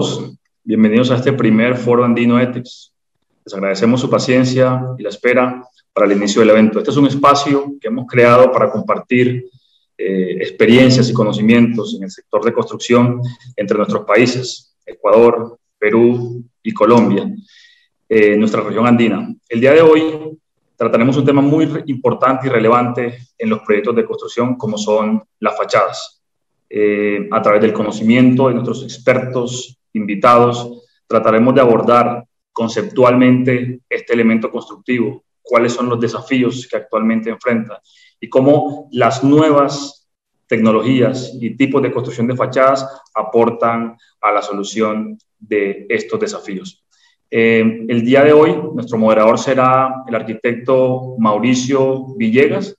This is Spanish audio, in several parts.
todos, bienvenidos a este primer Foro Andino Ethics. Les agradecemos su paciencia y la espera para el inicio del evento. Este es un espacio que hemos creado para compartir experiencias y conocimientos en el sector de construcción entre nuestros países, Ecuador, Perú y Colombia, nuestra región andina. El día de hoy trataremos un tema muy importante y relevante en los proyectos de construcción, como son las fachadas. A través del conocimiento de nuestros expertos invitados, trataremos de abordar conceptualmente este elemento constructivo, cuáles son los desafíos que actualmente enfrenta y cómo las nuevas tecnologías y tipos de construcción de fachadas aportan a la solución de estos desafíos. El día de hoy, nuestro moderador será el arquitecto Mauricio Villegas.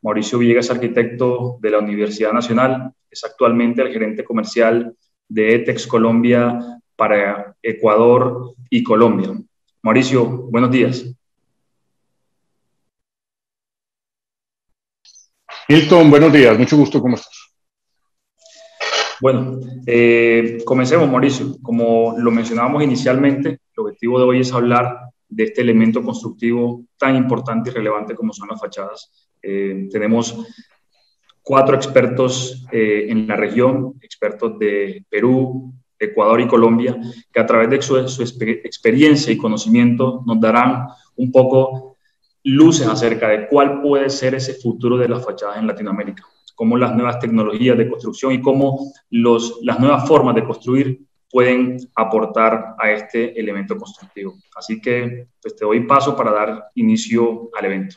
Mauricio Villegas, arquitecto de la Universidad Nacional, es actualmente el gerente comercial de ETEX Colombia para Ecuador y Colombia. Mauricio, buenos días. Milton, buenos días, mucho gusto, ¿cómo estás? Bueno, comencemos, Mauricio. Como lo mencionábamos inicialmente, el objetivo de hoy es hablar de este elemento constructivo tan importante y relevante como son las fachadas. Tenemos 4 expertos en la región, expertos de Perú, Ecuador y Colombia, que a través de su experiencia y conocimiento nos darán un poco luces acerca de cuál puede ser ese futuro de las fachadas en Latinoamérica, cómo las nuevas tecnologías de construcción y cómo las nuevas formas de construir pueden aportar a este elemento constructivo. Así que pues, te doy paso para dar inicio al evento.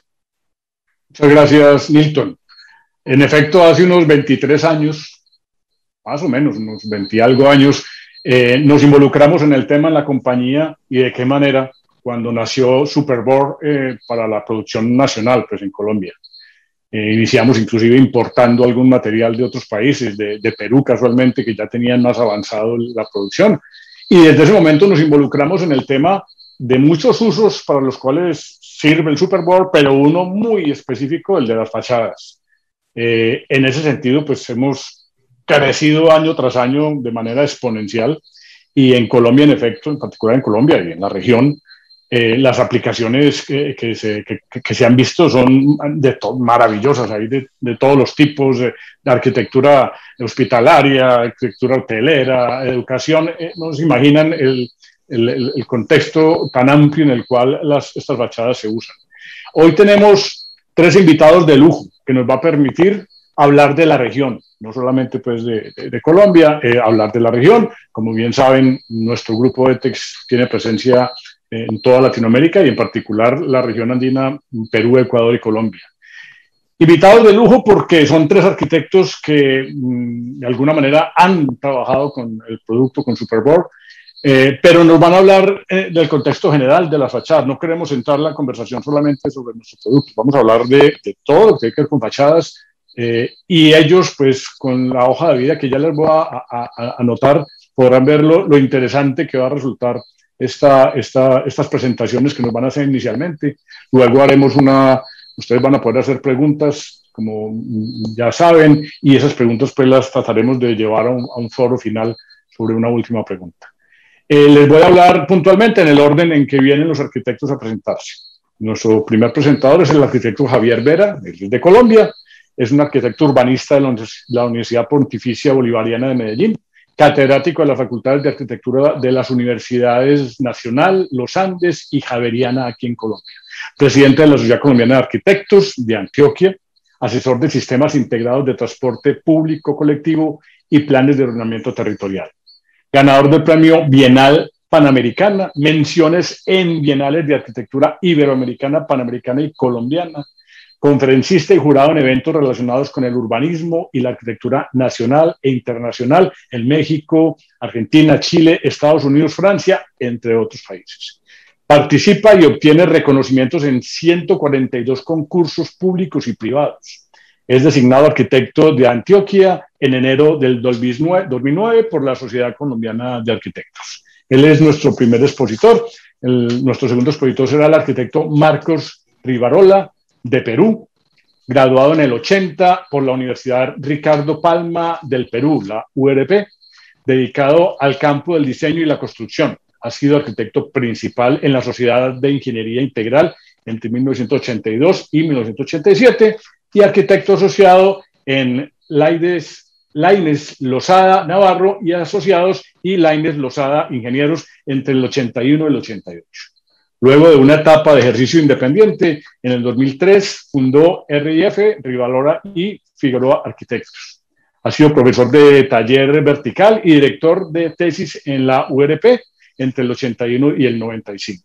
Muchas gracias, Milton. En efecto, hace unos 23 años, más o menos, unos 20 y algo años, nos involucramos en el tema en la compañía y de qué manera cuando nació Superboard para la producción nacional pues, en Colombia. Iniciamos inclusive importando algún material de otros países, de Perú casualmente, que ya tenían más avanzado la producción. Y desde ese momento nos involucramos en el tema de muchos usos para los cuales sirve el Superboard, pero uno muy específico, el de las fachadas. En ese sentido, pues hemos crecido año tras año de manera exponencial y en Colombia, en efecto, en particular en Colombia y en la región, las aplicaciones que se han visto son maravillosas, hay de todos los tipos, de arquitectura hospitalaria, arquitectura hotelera, educación, no se imaginan el contexto tan amplio en el cual estas fachadas se usan. Hoy tenemos 3 invitados de lujo que nos va a permitir hablar de la región, no solamente pues de Colombia, hablar de la región. Como bien saben, nuestro grupo ETEX tiene presencia en toda Latinoamérica y en particular la región andina, Perú, Ecuador y Colombia. Invitados de lujo porque son 3 arquitectos que de alguna manera han trabajado con el producto, con Superboard, pero nos van a hablar del contexto general de las fachadas. No queremos centrar la conversación solamente sobre nuestro producto, vamos a hablar de todo lo que hay que ver con fachadas y ellos pues con la hoja de vida que ya les voy a anotar podrán ver lo interesante que va a resultar estas presentaciones que nos van a hacer inicialmente. Luego haremos ustedes van a poder hacer preguntas, como ya saben, y esas preguntas pues las trataremos de llevar a un foro final sobre una última pregunta. Les voy a hablar puntualmente en el orden en que vienen los arquitectos a presentarse. Nuestro primer presentador es el arquitecto Javier Vera, de Colombia. Es un arquitecto urbanista de la Universidad Pontificia Bolivariana de Medellín, catedrático de las Facultades de Arquitectura de las Universidades Nacional, Los Andes y Javeriana aquí en Colombia. Presidente de la Sociedad Colombiana de Arquitectos de Antioquia, asesor de sistemas integrados de transporte público colectivo y planes de ordenamiento territorial. Ganador del premio Bienal Panamericana, menciones en bienales de arquitectura iberoamericana, panamericana y colombiana, conferencista y jurado en eventos relacionados con el urbanismo y la arquitectura nacional e internacional en México, Argentina, Chile, Estados Unidos, Francia, entre otros países. Participa y obtiene reconocimientos en 142 concursos públicos y privados. Es designado arquitecto de Antioquia en enero del 2009 por la Sociedad Colombiana de Arquitectos. Él es nuestro primer expositor. Nuestro segundo expositor será el arquitecto Marcos Rivarola, de Perú, graduado en el 80 por la Universidad Ricardo Palma del Perú, la URP. dedicado al campo del diseño y la construcción. Ha sido arquitecto principal en la Sociedad de Ingeniería Integral entre 1982 y 1987 y arquitecto asociado en Lainez Lozada Navarro y Asociados y Lainez Lozada Ingenieros entre el 81 y el 88. Luego de una etapa de ejercicio independiente, en el 2003 fundó RIF, Rivalora y Figueroa Arquitectos. Ha sido profesor de taller vertical y director de tesis en la URP entre el 81 y el 95.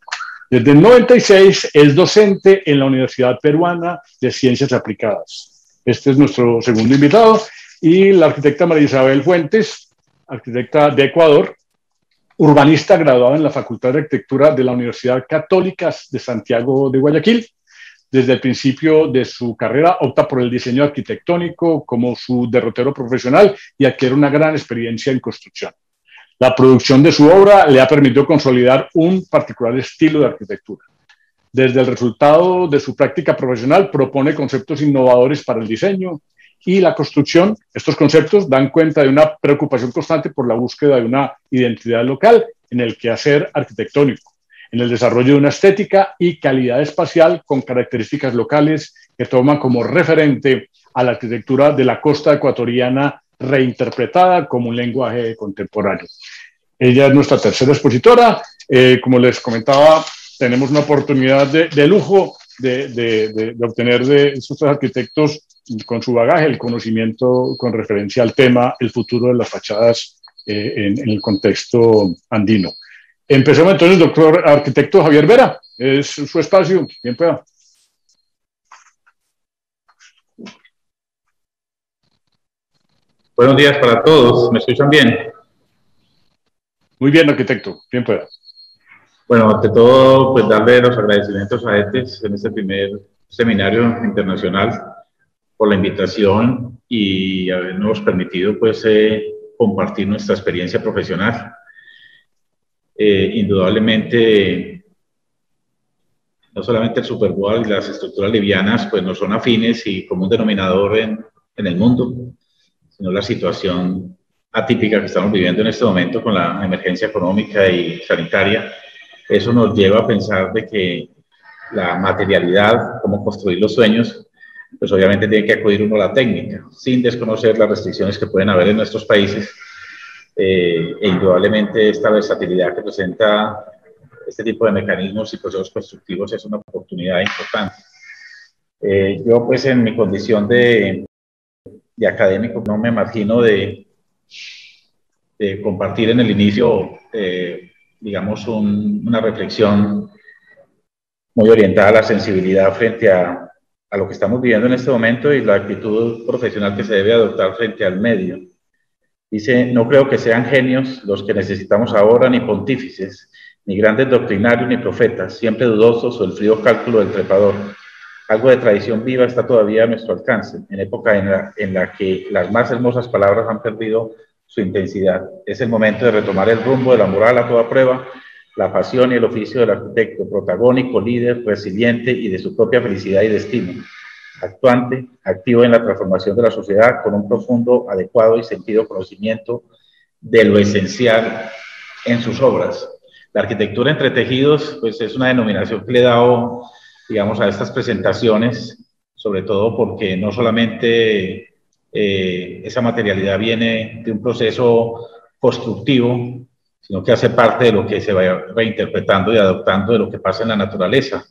Desde el 96 es docente en la Universidad Peruana de Ciencias Aplicadas. Este es nuestro segundo invitado. Y la arquitecta María Isabel Fuentes, arquitecta de Ecuador, urbanista graduada en la Facultad de Arquitectura de la Universidad Católica de Santiago de Guayaquil. Desde el principio de su carrera opta por el diseño arquitectónico como su derrotero profesional y adquiere una gran experiencia en construcción. La producción de su obra le ha permitido consolidar un particular estilo de arquitectura. Desde el resultado de su práctica profesional propone conceptos innovadores para el diseño y la construcción. Estos conceptos dan cuenta de una preocupación constante por la búsqueda de una identidad local en el quehacer arquitectónico, en el desarrollo de una estética y calidad espacial con características locales que toman como referente a la arquitectura de la costa ecuatoriana reinterpretada como un lenguaje contemporáneo. Ella es nuestra tercera expositora. Como les comentaba, tenemos una oportunidad de lujo de obtener de estos tres arquitectos con su bagaje el conocimiento con referencia al tema, el futuro de las fachadas en el contexto andino. Empecemos entonces, doctor arquitecto Javier Vera, es su espacio, bien pueda. Buenos días para todos, ¿me escuchan bien? Muy bien, arquitecto, bien pueda. Bueno, ante todo, pues darle los agradecimientos a ETES en este primer seminario internacional por la invitación y habernos permitido pues compartir nuestra experiencia profesional. Indudablemente, no solamente el Superboal y las estructuras livianas pues no son afines y como un denominador en el mundo, sino la situación atípica que estamos viviendo en este momento con la emergencia económica y sanitaria. Eso nos lleva a pensar de que la materialidad, cómo construir los sueños, pues obviamente tiene que acudir uno a la técnica, sin desconocer las restricciones que pueden haber en nuestros países, e indudablemente esta versatilidad que presenta este tipo de mecanismos y procesos constructivos es una oportunidad importante. Yo pues en mi condición de académico no me imagino de compartir en el inicio digamos una reflexión muy orientada a la sensibilidad frente a lo que estamos viviendo en este momento y la actitud profesional que se debe adoptar frente al medio. Dice, no creo que sean genios los que necesitamos ahora, ni pontífices, ni grandes doctrinarios, ni profetas, siempre dudosos o el frío cálculo del trepador. Algo de tradición viva está todavía a nuestro alcance, en época en la que las más hermosas palabras han perdido su intensidad. Es el momento de retomar el rumbo de la moral a toda prueba, la pasión y el oficio del arquitecto, protagónico, líder, resiliente y de su propia felicidad y destino. Actuante, activo en la transformación de la sociedad con un profundo, adecuado y sentido conocimiento de lo esencial en sus obras. La arquitectura entre tejidos, pues es una denominación que le he dado, digamos, a estas presentaciones, sobre todo porque no solamente esa materialidad viene de un proceso constructivo, sino que hace parte de lo que se va reinterpretando y adoptando de lo que pasa en la naturaleza.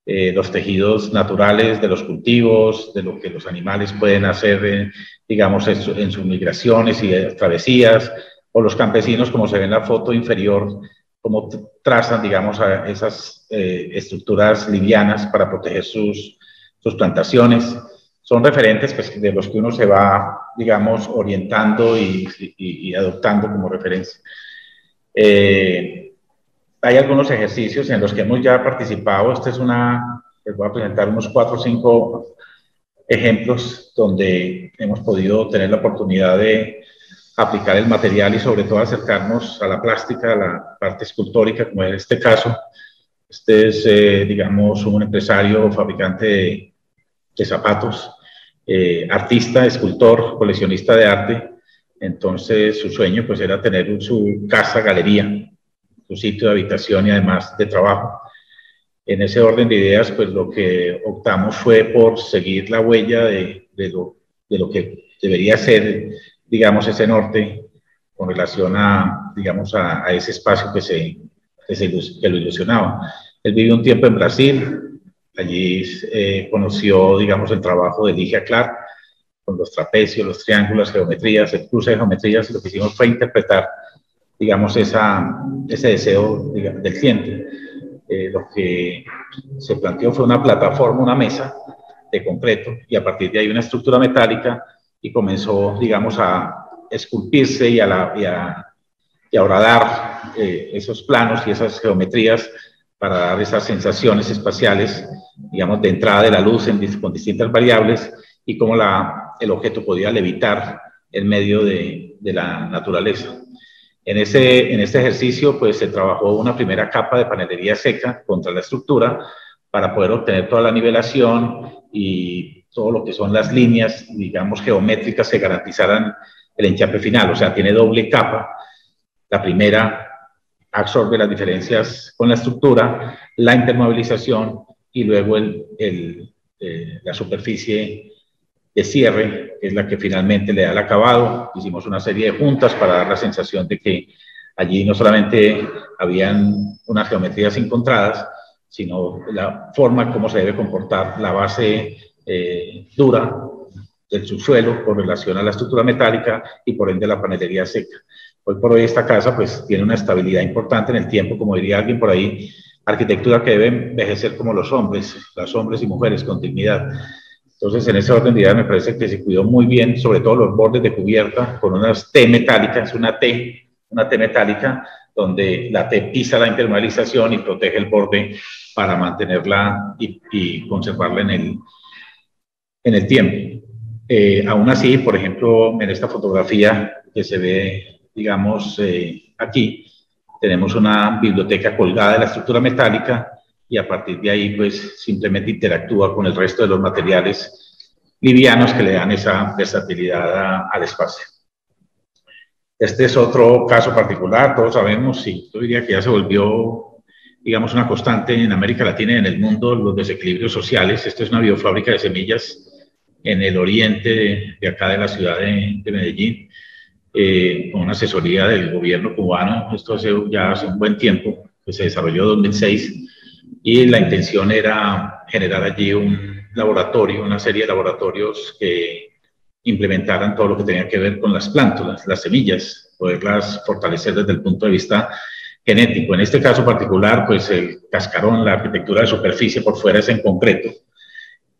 Los tejidos naturales de los cultivos, de lo que los animales pueden hacer, digamos, en sus migraciones y travesías, o los campesinos, como se ve en la foto inferior, como trazan, digamos, a esas estructuras livianas para proteger sus plantaciones. Son referentes pues, de los que uno se va, digamos, orientando y adoptando como referencia. Hay algunos ejercicios en los que hemos ya participado. Les voy a presentar unos 4 o 5 ejemplos donde hemos podido tener la oportunidad de aplicar el material y sobre todo acercarnos a la plástica, a la parte escultórica, como en este caso. Este es, digamos, un empresario fabricante de zapatos, artista, escultor, coleccionista de arte, Entonces su sueño pues era tener su casa, galería, su sitio de habitación y además de trabajo. En ese orden de ideas, pues lo que optamos fue por seguir la huella de lo que debería ser, digamos, ese norte con relación a, digamos, a ese espacio que lo ilusionaba. Él vivió un tiempo en Brasil, allí conoció, digamos, el trabajo de Ligia Clark, con los trapecios, los triángulos, las geometrías, el cruce de geometrías, y lo que hicimos fue interpretar, digamos, ese deseo, digamos, del cliente. Lo que se planteó fue una plataforma, una mesa de concreto, y a partir de ahí una estructura metálica, y comenzó, digamos, a esculpirse y a horadar esos planos y esas geometrías para dar esas sensaciones espaciales, digamos, de entrada de la luz con distintas variables, y cómo el objeto podía levitar en medio de la naturaleza. En este ejercicio, pues se trabajó una primera capa de panelería seca contra la estructura para poder obtener toda la nivelación y todo lo que son las líneas, digamos, geométricas que garantizaran el enchape final. O sea, tiene doble capa. La primera absorbe las diferencias con la estructura, la intermovilización y luego la superficie de cierre, que es la que finalmente le da el acabado. Hicimos una serie de juntas para dar la sensación de que allí no solamente habían unas geometrías encontradas, sino la forma como se debe comportar la base dura del subsuelo con relación a la estructura metálica y por ende la panelería seca. Hoy por hoy esta casa pues tiene una estabilidad importante en el tiempo, como diría alguien por ahí, arquitectura que debe envejecer como los hombres y mujeres con dignidad. Entonces, en ese orden de ideas me parece que se cuidó muy bien, sobre todo los bordes de cubierta, con unas T metálicas, una T metálica, donde la T pisa la impermeabilización y protege el borde para mantenerla y conservarla en el tiempo. Aún así, por ejemplo, en esta fotografía que se ve, digamos, aquí, tenemos una biblioteca colgada de la estructura metálica, y a partir de ahí, pues, simplemente interactúa con el resto de los materiales livianos que le dan esa versatilidad al espacio. Este es otro caso particular, todos sabemos, y yo diría que ya se volvió, digamos, una constante en América Latina y en el mundo, los desequilibrios sociales. Esta es una biofábrica de semillas en el oriente de acá de la ciudad de Medellín, con una asesoría del gobierno cubano. Esto ya hace un buen tiempo, que se desarrolló en 2006, y la intención era generar allí un laboratorio, una serie de laboratorios que implementaran todo lo que tenía que ver con las plántulas, las semillas, poderlas fortalecer desde el punto de vista genético. En este caso particular, pues el cascarón, la arquitectura de superficie por fuera es en concreto.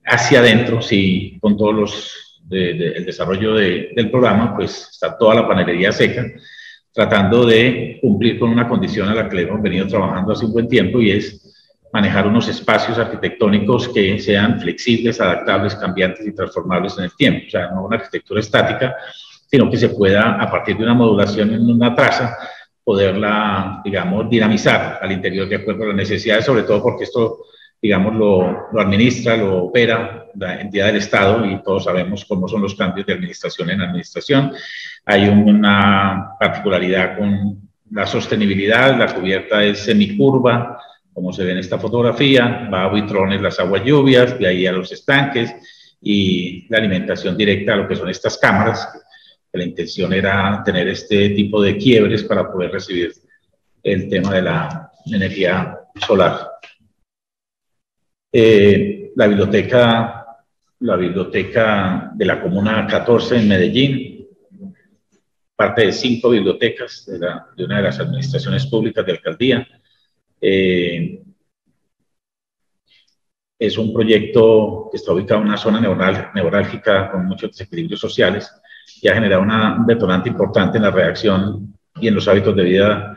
Hacia adentro, sí, con todos el desarrollo del programa, pues está toda la panelería seca, tratando de cumplir con una condición a la que hemos venido trabajando hace un buen tiempo, y es manejar unos espacios arquitectónicos que sean flexibles, adaptables, cambiantes y transformables en el tiempo. O sea, no una arquitectura estática, sino que se pueda, a partir de una modulación en una traza, poderla, digamos, dinamizar al interior de acuerdo a las necesidades, sobre todo porque esto, digamos, lo administra, lo opera la entidad del Estado, y todos sabemos cómo son los cambios de administración en administración. Hay una particularidad con la sostenibilidad, la cubierta es semicurva, como se ve en esta fotografía, va a buitrones las aguas lluvias, de ahí a los estanques, y la alimentación directa a lo que son estas cámaras, que la intención era tener este tipo de quiebres para poder recibir el tema de la energía solar. La biblioteca de la Comuna 14 en Medellín, parte de 5 bibliotecas de una de las administraciones públicas de alcaldía. Es un proyecto que está ubicado en una zona neurálgica con muchos desequilibrios sociales, y ha generado un detonante importante en la reacción y en los hábitos de vida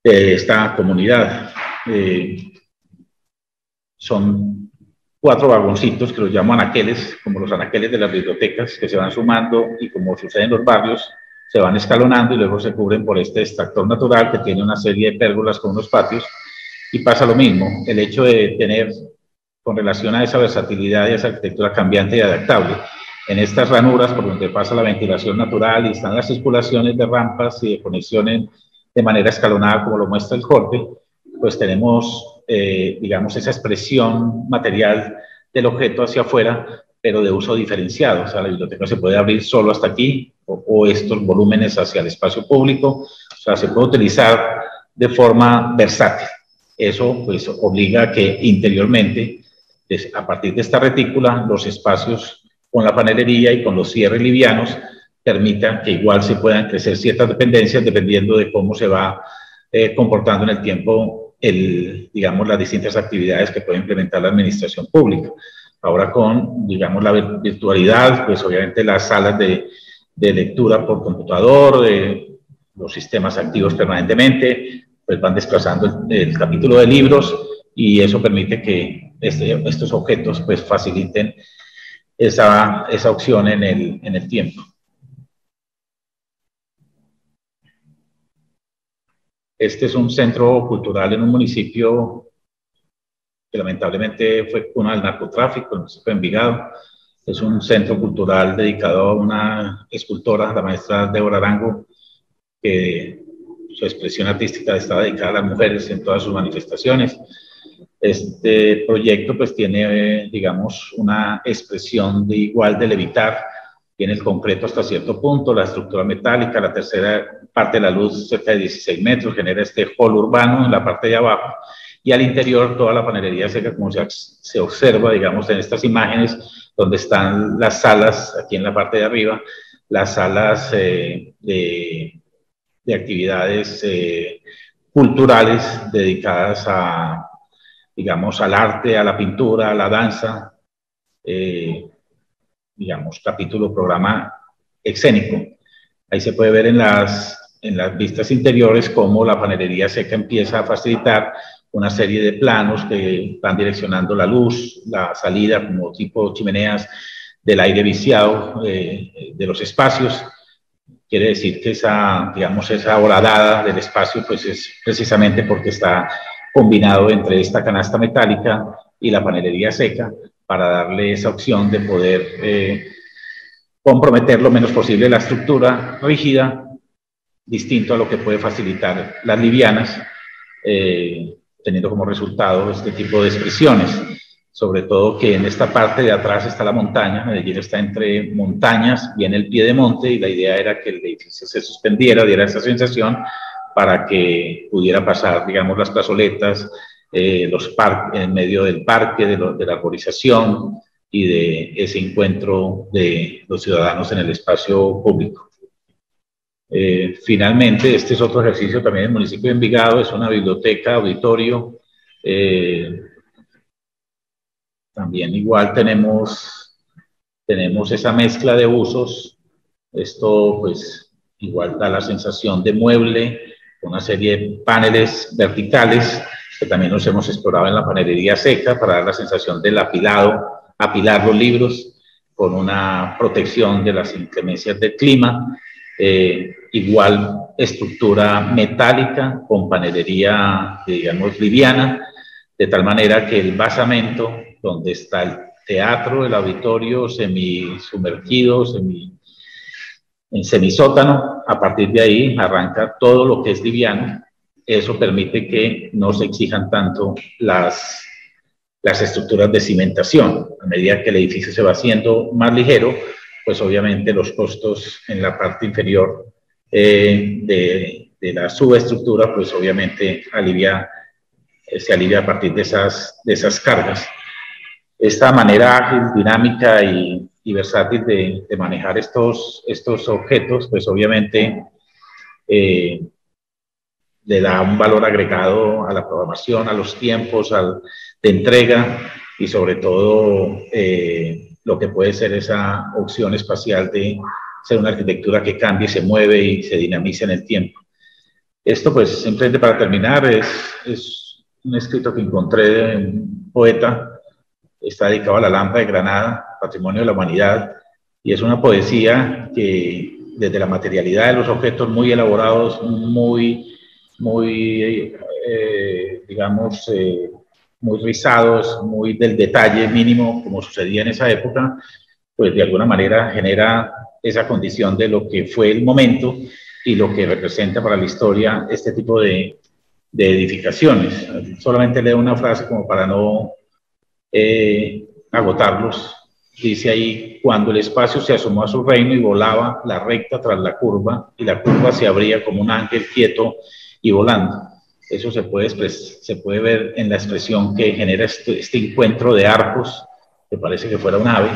de esta comunidad. Son 4 vagoncitos que los llamo anaqueles, como los anaqueles de las bibliotecas, que se van sumando, y como sucede en los barrios, se van escalonando y luego se cubren por este extractor natural que tiene una serie de pérgolas con unos patios. Y pasa lo mismo, el hecho de tener, con relación a esa versatilidad y a esa arquitectura cambiante y adaptable, en estas ranuras por donde pasa la ventilación natural y están las circulaciones de rampas y de conexiones de manera escalonada, como lo muestra el corte, pues tenemos, digamos, esa expresión material del objeto hacia afuera, pero de uso diferenciado. O sea, la biblioteca se puede abrir solo hasta aquí, o estos volúmenes hacia el espacio público. O sea, se puede utilizar de forma versátil. Eso, pues, obliga a que interiormente, a partir de esta retícula, los espacios con la panelería y con los cierres livianos permitan que igual se puedan crecer ciertas dependencias dependiendo de cómo se va comportando en el tiempo, digamos, las distintas actividades que puede implementar la administración pública. Ahora con, digamos, la virtualidad, pues obviamente las salas de lectura por computador, los sistemas activos permanentemente, pues van desplazando el capítulo de libros y eso permite que estos objetos pues faciliten esa opción en el tiempo. Este es un centro cultural en un municipio que lamentablemente fue cuna del narcotráfico, el municipio de Envigado. Es un centro cultural dedicado a una escultora, la maestra Débora Arango, que su expresión artística está dedicada a las mujeres en todas sus manifestaciones. Este proyecto pues tiene, digamos, una expresión de igual de levitar, tiene el concreto hasta cierto punto, la estructura metálica, la tercera parte de la luz cerca de 16 metros, genera este hall urbano en la parte de abajo, y al interior toda la panelería seca, como se observa, digamos, en estas imágenes, donde están las salas, aquí en la parte de arriba, las salas de actividades culturales dedicadas a, digamos, al arte, a la pintura, a la danza, digamos, capítulo, programa escénico. Ahí se puede ver en las vistas interiores cómo la panelería seca empieza a facilitar una serie de planos que van direccionando la luz, la salida como tipo chimeneas del aire viciado de los espacios. Quiere decir que digamos, esa horadada del espacio pues es precisamente porque está combinado entre esta canasta metálica y la panelería seca para darle esa opción de poder comprometer lo menos posible la estructura rígida, distinto a lo que puede facilitar las livianas, teniendo como resultado este tipo de expresiones. Sobre todo que en esta parte de atrás está la montaña, Medellín está entre montañas, viene el pie de monte y la idea era que el edificio se suspendiera, diera esa sensación para que pudiera pasar, digamos, las plazoletas, los parques, en medio del parque, de la arborización y de ese encuentro de los ciudadanos en el espacio público. Finalmente, este es otro ejercicio también del municipio de Envigado, es una biblioteca, auditorio. También igual tenemos esa mezcla de usos. Esto pues igual da la sensación de mueble, una serie de paneles verticales que también los hemos explorado en la panelería seca para dar la sensación del apilado, apilar los libros con una protección de las inclemencias del clima. Igual estructura metálica con panelería, digamos, liviana, de tal manera que el basamento, donde está el teatro, el auditorio semisumergido, en semisótano, a partir de ahí arranca todo lo que es liviano. Eso permite que no se exijan tanto las estructuras de cimentación. A medida que el edificio se va haciendo más ligero, pues obviamente los costos en la parte inferior de la subestructura, pues obviamente se alivia a partir de esas cargas. Esta manera ágil, dinámica y versátil de manejar estos objetos, pues obviamente le da un valor agregado a la programación, a los tiempos de entrega y sobre todo lo que puede ser esa opción espacial de ser una arquitectura que cambie, se mueve y se dinamiza en el tiempo. Esto pues simplemente para terminar es un escrito que encontré de un poeta, está dedicado a la lámpara de Granada, patrimonio de la humanidad, y es una poesía que desde la materialidad de los objetos muy elaborados, muy digamos, muy rizados, muy del detalle mínimo, como sucedía en esa época, pues de alguna manera genera esa condición de lo que fue el momento y lo que representa para la historia este tipo de edificaciones. Solamente leo una frase como para no agotarlos. Dice ahí: cuando el espacio se asomó a su reino y volaba la recta tras la curva, y la curva se abría como un ángel quieto y volando. Eso se puede ver en la expresión que genera este encuentro de arcos, que parece que fuera un ave,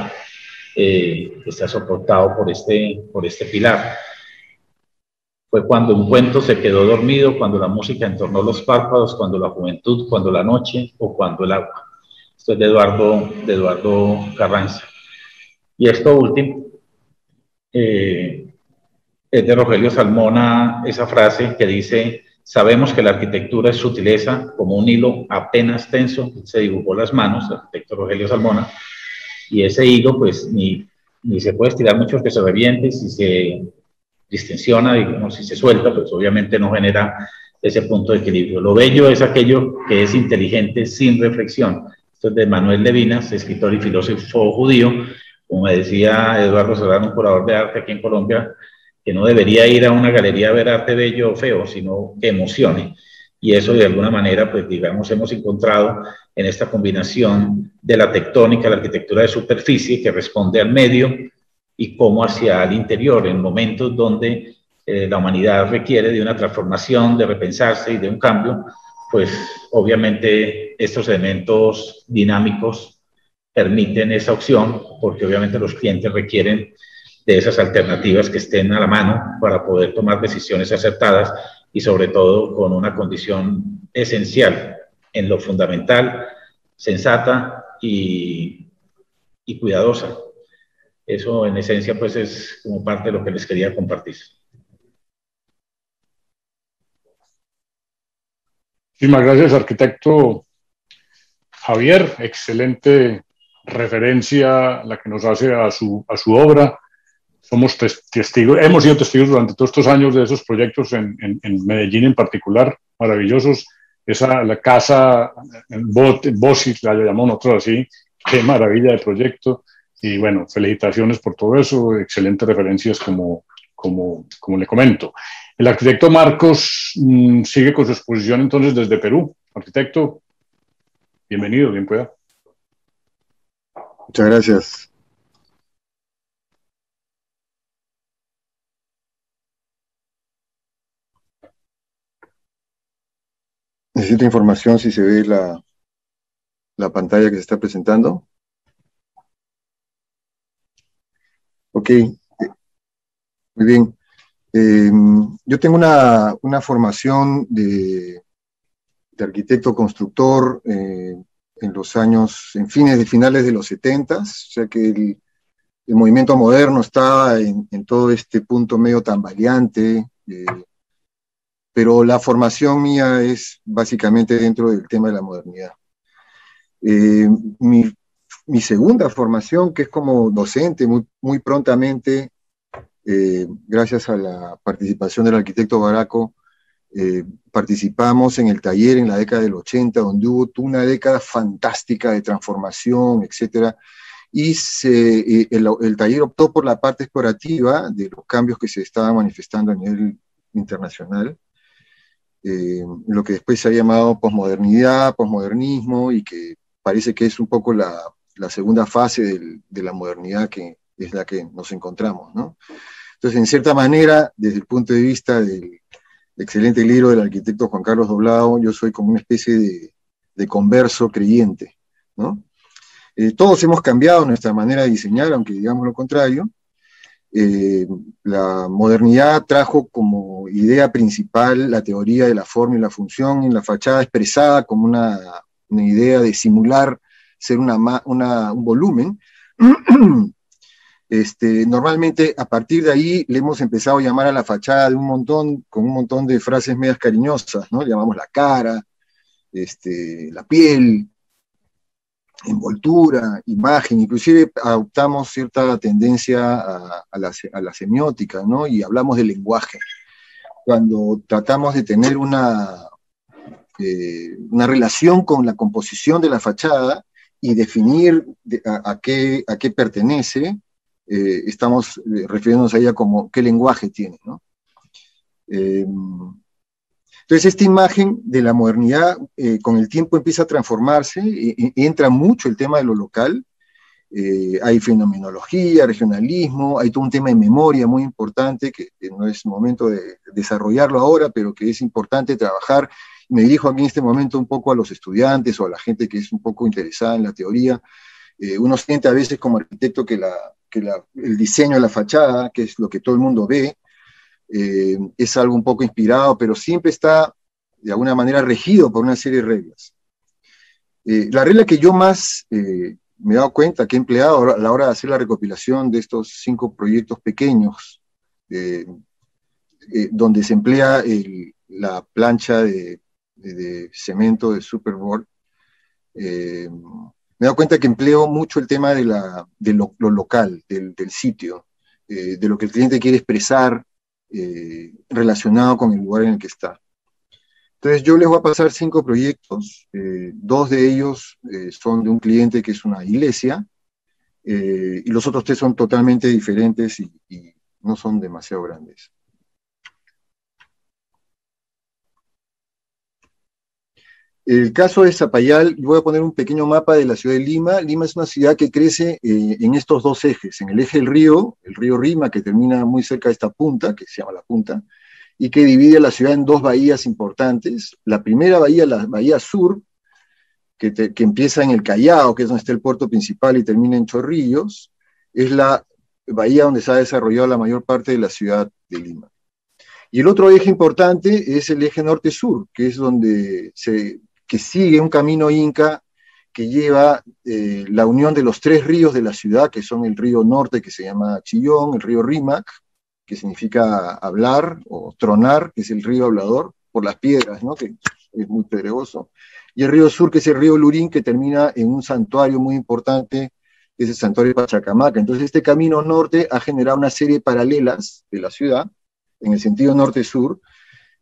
que está soportado por este pilar. Fue cuando un cuento se quedó dormido, cuando la música entornó los párpados, cuando la juventud, cuando la noche o cuando el agua. Esto es de Eduardo Carranza. Y esto último es de Rogelio Salmona, esa frase que dice: sabemos que la arquitectura es sutileza, como un hilo apenas tenso. Se dibujó las manos, el arquitecto Rogelio Salmona, y ese hilo pues ni se puede estirar mucho que se reviente. Si se distensiona, digamos, si se suelta, pues obviamente no genera ese punto de equilibrio. Lo bello es aquello que es inteligente sin reflexión. Esto es de Manuel Levinas, escritor y filósofo judío. Como me decía Eduardo Serrano, un curador de arte aquí en Colombia, que no debería ir a una galería a ver arte bello o feo, sino que emocione. Y eso de alguna manera, pues digamos, hemos encontrado en esta combinación de la tectónica, la arquitectura de superficie, que responde al medio, y cómo hacia el interior, en momentos donde la humanidad requiere de una transformación, de repensarse y de un cambio, pues obviamente estos elementos dinámicos permiten esa opción, porque obviamente los clientes requieren de esas alternativas que estén a la mano para poder tomar decisiones acertadas, y sobre todo con una condición esencial en lo fundamental, sensata y cuidadosa. Eso en esencia pues es como parte de lo que les quería compartir. Muchísimas gracias, arquitecto Javier. Excelente referencia la que nos hace a su obra. Somos testigos, hemos sido testigos durante todos estos años de esos proyectos en Medellín en particular, maravillosos. La casa Bosis, la llamamos nosotros así, qué maravilla de proyecto. Y bueno, felicitaciones por todo eso, excelentes referencias como le comento. El arquitecto Marcos sigue con su exposición entonces desde Perú. Arquitecto, bienvenido, bien pueda. Muchas gracias. Necesito información si se ve la pantalla que se está presentando. Ok, muy bien. Yo tengo una formación de arquitecto constructor en los años, finales de los 70, o sea que el movimiento moderno está en todo este punto medio tambaleante, pero la formación mía es básicamente dentro del tema de la modernidad. Mi segunda formación, que es como docente, muy prontamente, gracias a la participación del arquitecto Baraco, participamos en el taller en la década del 80, donde hubo una década fantástica de transformación, etc. Y el taller optó por la parte explorativa de los cambios que se estaban manifestando a nivel internacional, lo que después se ha llamado posmodernidad, posmodernismo, y que parece que es un poco la segunda fase de la modernidad, que es la que nos encontramos, ¿no? Entonces, en cierta manera, desde el punto de vista del excelente libro del arquitecto Juan Carlos Doblado, yo soy como una especie de converso creyente, ¿no? Todos hemos cambiado nuestra manera de diseñar, aunque digamos lo contrario. La modernidad trajo como idea principal la teoría de la forma y la función en la fachada, expresada como una idea de simular ser un volumen. Normalmente a partir de ahí le hemos empezado a llamar a la fachada con un montón de frases medias cariñosas, ¿no? Le llamamos la cara, la piel, envoltura, imagen. Inclusive adoptamos cierta tendencia a la semiótica, ¿no? Y hablamos del lenguaje. Cuando tratamos de tener una relación con la composición de la fachada y definir a qué pertenece, estamos refiriéndonos a ella como qué lenguaje tiene, ¿no? Entonces, esta imagen de la modernidad con el tiempo empieza a transformarse, entra mucho el tema de lo local, hay fenomenología, regionalismo, hay todo un tema de memoria muy importante, que no es momento de desarrollarlo ahora, pero que es importante trabajar. Me dirijo aquí en este momento un poco a los estudiantes o a la gente que es un poco interesada en la teoría. Uno siente a veces como arquitecto que el diseño de la fachada, que es lo que todo el mundo ve, es algo un poco inspirado, pero siempre está de alguna manera regido por una serie de reglas. La regla que yo más me he dado cuenta que he empleado a la hora de hacer la recopilación de estos 5 proyectos pequeños, donde se emplea la plancha de cemento de Superboard, me he dado cuenta que empleo mucho el tema de lo local, del sitio, de lo que el cliente quiere expresar, relacionado con el lugar en el que está. Entonces yo les voy a pasar 5 proyectos, 2 de ellos son de un cliente que es una iglesia, y los otros 3 son totalmente diferentes y no son demasiado grandes. El caso de Zapayal, voy a poner un pequeño mapa de la ciudad de Lima. Lima es una ciudad que crece en estos 2 ejes, en el eje del río, el río Rima, que termina muy cerca de esta punta, que se llama La Punta, y que divide a la ciudad en 2 bahías importantes. La primera bahía, la bahía sur, que empieza en el Callao, que es donde está el puerto principal y termina en Chorrillos, es la bahía donde se ha desarrollado la mayor parte de la ciudad de Lima. Y el otro eje importante es el eje norte-sur, que es donde que sigue un camino inca que lleva la unión de los 3 ríos de la ciudad, que son el río norte, que se llama Chillón, el río Rímac, que significa hablar, o tronar, que es el río hablador, por las piedras, ¿no? Que es muy pedregoso, y el río sur, que es el río Lurín, que termina en un santuario muy importante, que es el santuario de Pachacamaca. Entonces este camino norte ha generado una serie de paralelas de la ciudad, en el sentido norte-sur,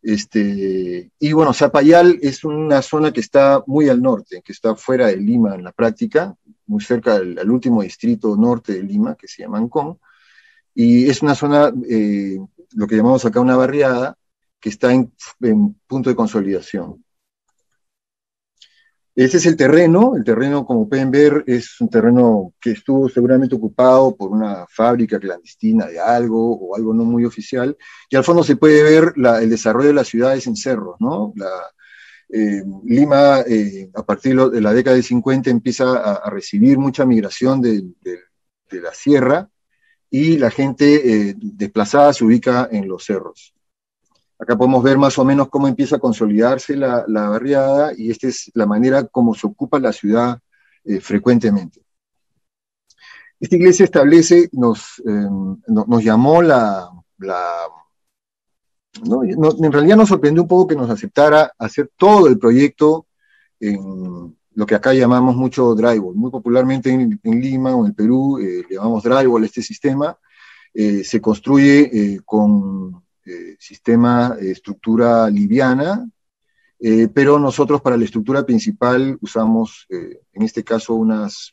y bueno, Zapayal es una zona que está muy al norte, que está fuera de Lima en la práctica, muy cerca al último distrito norte de Lima, que se llama Ancón, y es una zona, lo que llamamos acá una barriada, que está en punto de consolidación. Este es el terreno como pueden ver es un terreno que estuvo seguramente ocupado por una fábrica clandestina de algo, o algo no muy oficial, y al fondo se puede ver el desarrollo de las ciudades en cerros, ¿no? Lima, a partir de la década de 50, empieza a recibir mucha migración de la sierra, y la gente desplazada se ubica en los cerros. Acá podemos ver más o menos cómo empieza a consolidarse la barriada, y esta es la manera como se ocupa la ciudad frecuentemente. Esta iglesia establece, nos llamó en realidad nos sorprendió un poco que nos aceptara hacer todo el proyecto en lo que acá llamamos mucho drywall. Muy popularmente en Lima o en el Perú le llamamos drywall a este sistema. Se construye con sistema estructura liviana, pero nosotros para la estructura principal usamos, en este caso, unos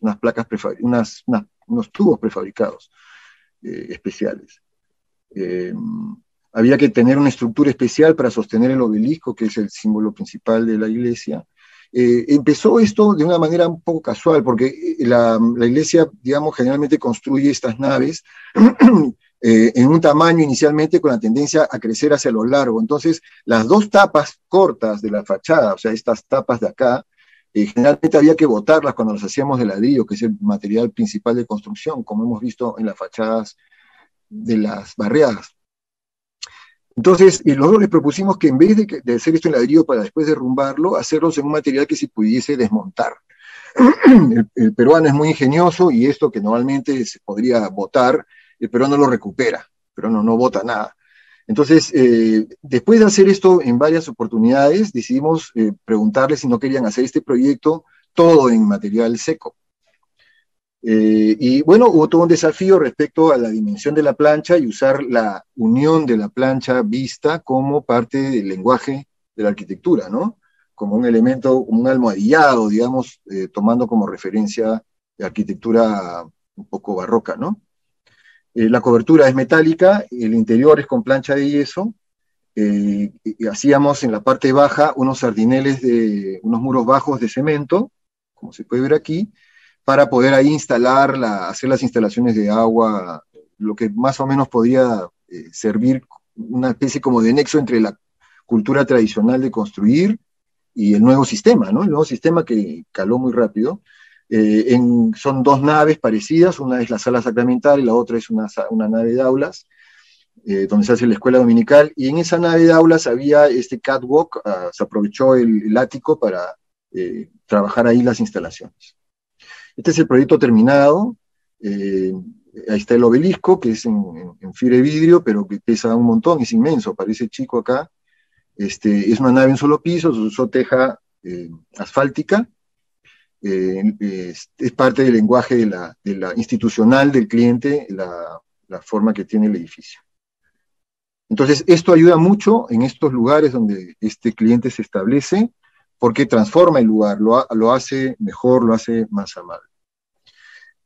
tubos prefabricados especiales. Había que tener una estructura especial para sostener el obelisco, que es el símbolo principal de la iglesia. Empezó esto de una manera un poco casual, porque la iglesia, digamos, generalmente construye estas naves en un tamaño inicialmente con la tendencia a crecer hacia lo largo. Entonces, las 2 tapas cortas de la fachada, o sea, estas tapas de acá, generalmente había que botarlas cuando las hacíamos de ladrillo, que es el material principal de construcción, como hemos visto en las fachadas de las barriadas. Entonces, nosotros les propusimos que en vez de hacer esto en ladrillo para después derrumbarlo, hacerlos en un material que se pudiese desmontar. El peruano es muy ingenioso, y esto que normalmente se podría botar, el peruano lo recupera, el peruano no bota nada. Entonces, después de hacer esto en varias oportunidades, decidimos preguntarles si no querían hacer este proyecto todo en material seco. Y bueno, hubo todo un desafío respecto a la dimensión de la plancha y usar la unión de la plancha vista como parte del lenguaje de la arquitectura, ¿no? Como un elemento, como un almohadillado, digamos, tomando como referencia la arquitectura un poco barroca, ¿no? La cobertura es metálica, el interior es con plancha de yeso. Hacíamos en la parte baja unos sardineles unos muros bajos de cemento, como se puede ver aquí, para poder ahí hacer las instalaciones de agua, lo que más o menos podría servir una especie como de nexo entre la cultura tradicional de construir y el nuevo sistema, ¿no? El nuevo sistema que caló muy rápido. Son dos naves parecidas, una es la sala sacramental y la otra es una nave de aulas, donde se hace la escuela dominical, y en esa nave de aulas había este catwalk, se aprovechó el ático para trabajar ahí las instalaciones. Este es el proyecto terminado. Ahí está el obelisco, que es en fibra de vidrio, pero que pesa un montón, es inmenso, parece chico acá. Es una nave en un solo piso, se usó teja asfáltica. Es parte del lenguaje de la institucional del cliente, la forma que tiene el edificio. Entonces, esto ayuda mucho en estos lugares donde este cliente se establece, porque transforma el lugar, lo hace mejor, lo hace más amable.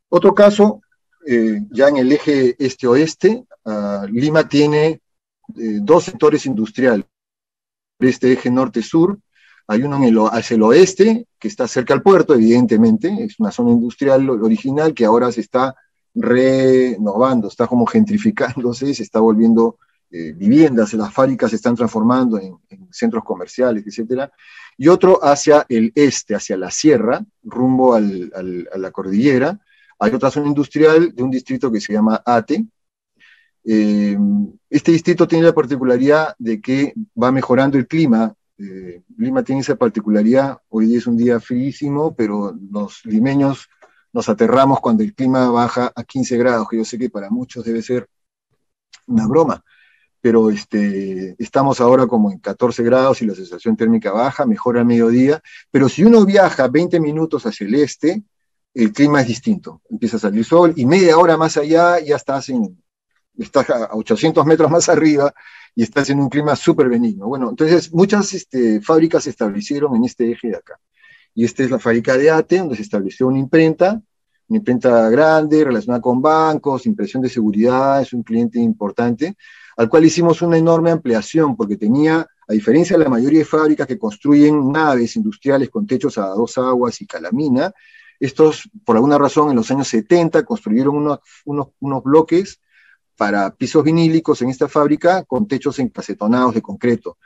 Otro caso, ya en el eje este-oeste, Lima tiene dos sectores industriales. Este eje norte-sur, hay uno hacia el oeste, que está cerca al puerto, evidentemente, es una zona industrial original que ahora se está renovando, está como gentrificándose, se está volviendo viviendas, las fábricas se están transformando en centros comerciales, etc. Y otro hacia el este, hacia la sierra, rumbo a la cordillera. Hay otra zona industrial de un distrito que se llama Ate. Este distrito tiene la particularidad de que va mejorando el clima. Lima tiene esa particularidad, hoy día es un día fríísimo, pero los limeños nos aterramos cuando el clima baja a 15 grados, que yo sé que para muchos debe ser una broma, pero estamos ahora como en 14 grados y la sensación térmica baja, mejora al mediodía, pero si uno viaja 20 minutos hacia el este, el clima es distinto, empieza a salir sol, y media hora más allá ya estás a 800 metros más arriba, y estás en un clima súper benigno. Bueno, entonces muchas fábricas se establecieron en este eje de acá. Y esta es la fábrica de ATE, donde se estableció una imprenta grande, relacionada con bancos, impresión de seguridad, es un cliente importante, al cual hicimos una enorme ampliación, porque tenía, a diferencia de la mayoría de fábricas que construyen naves industriales con techos a dos aguas y calamina, estos, por alguna razón, en los años 70 construyeron unos bloques para pisos vinílicos en esta fábrica con techos encasetonados de concreto.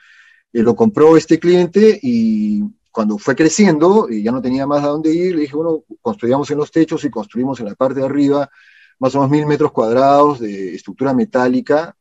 Lo compró este cliente y cuando fue creciendo y ya no tenía más a dónde ir, le dije, bueno, construyamos en los techos y construimos en la parte de arriba más o menos 1000 metros cuadrados de estructura metálica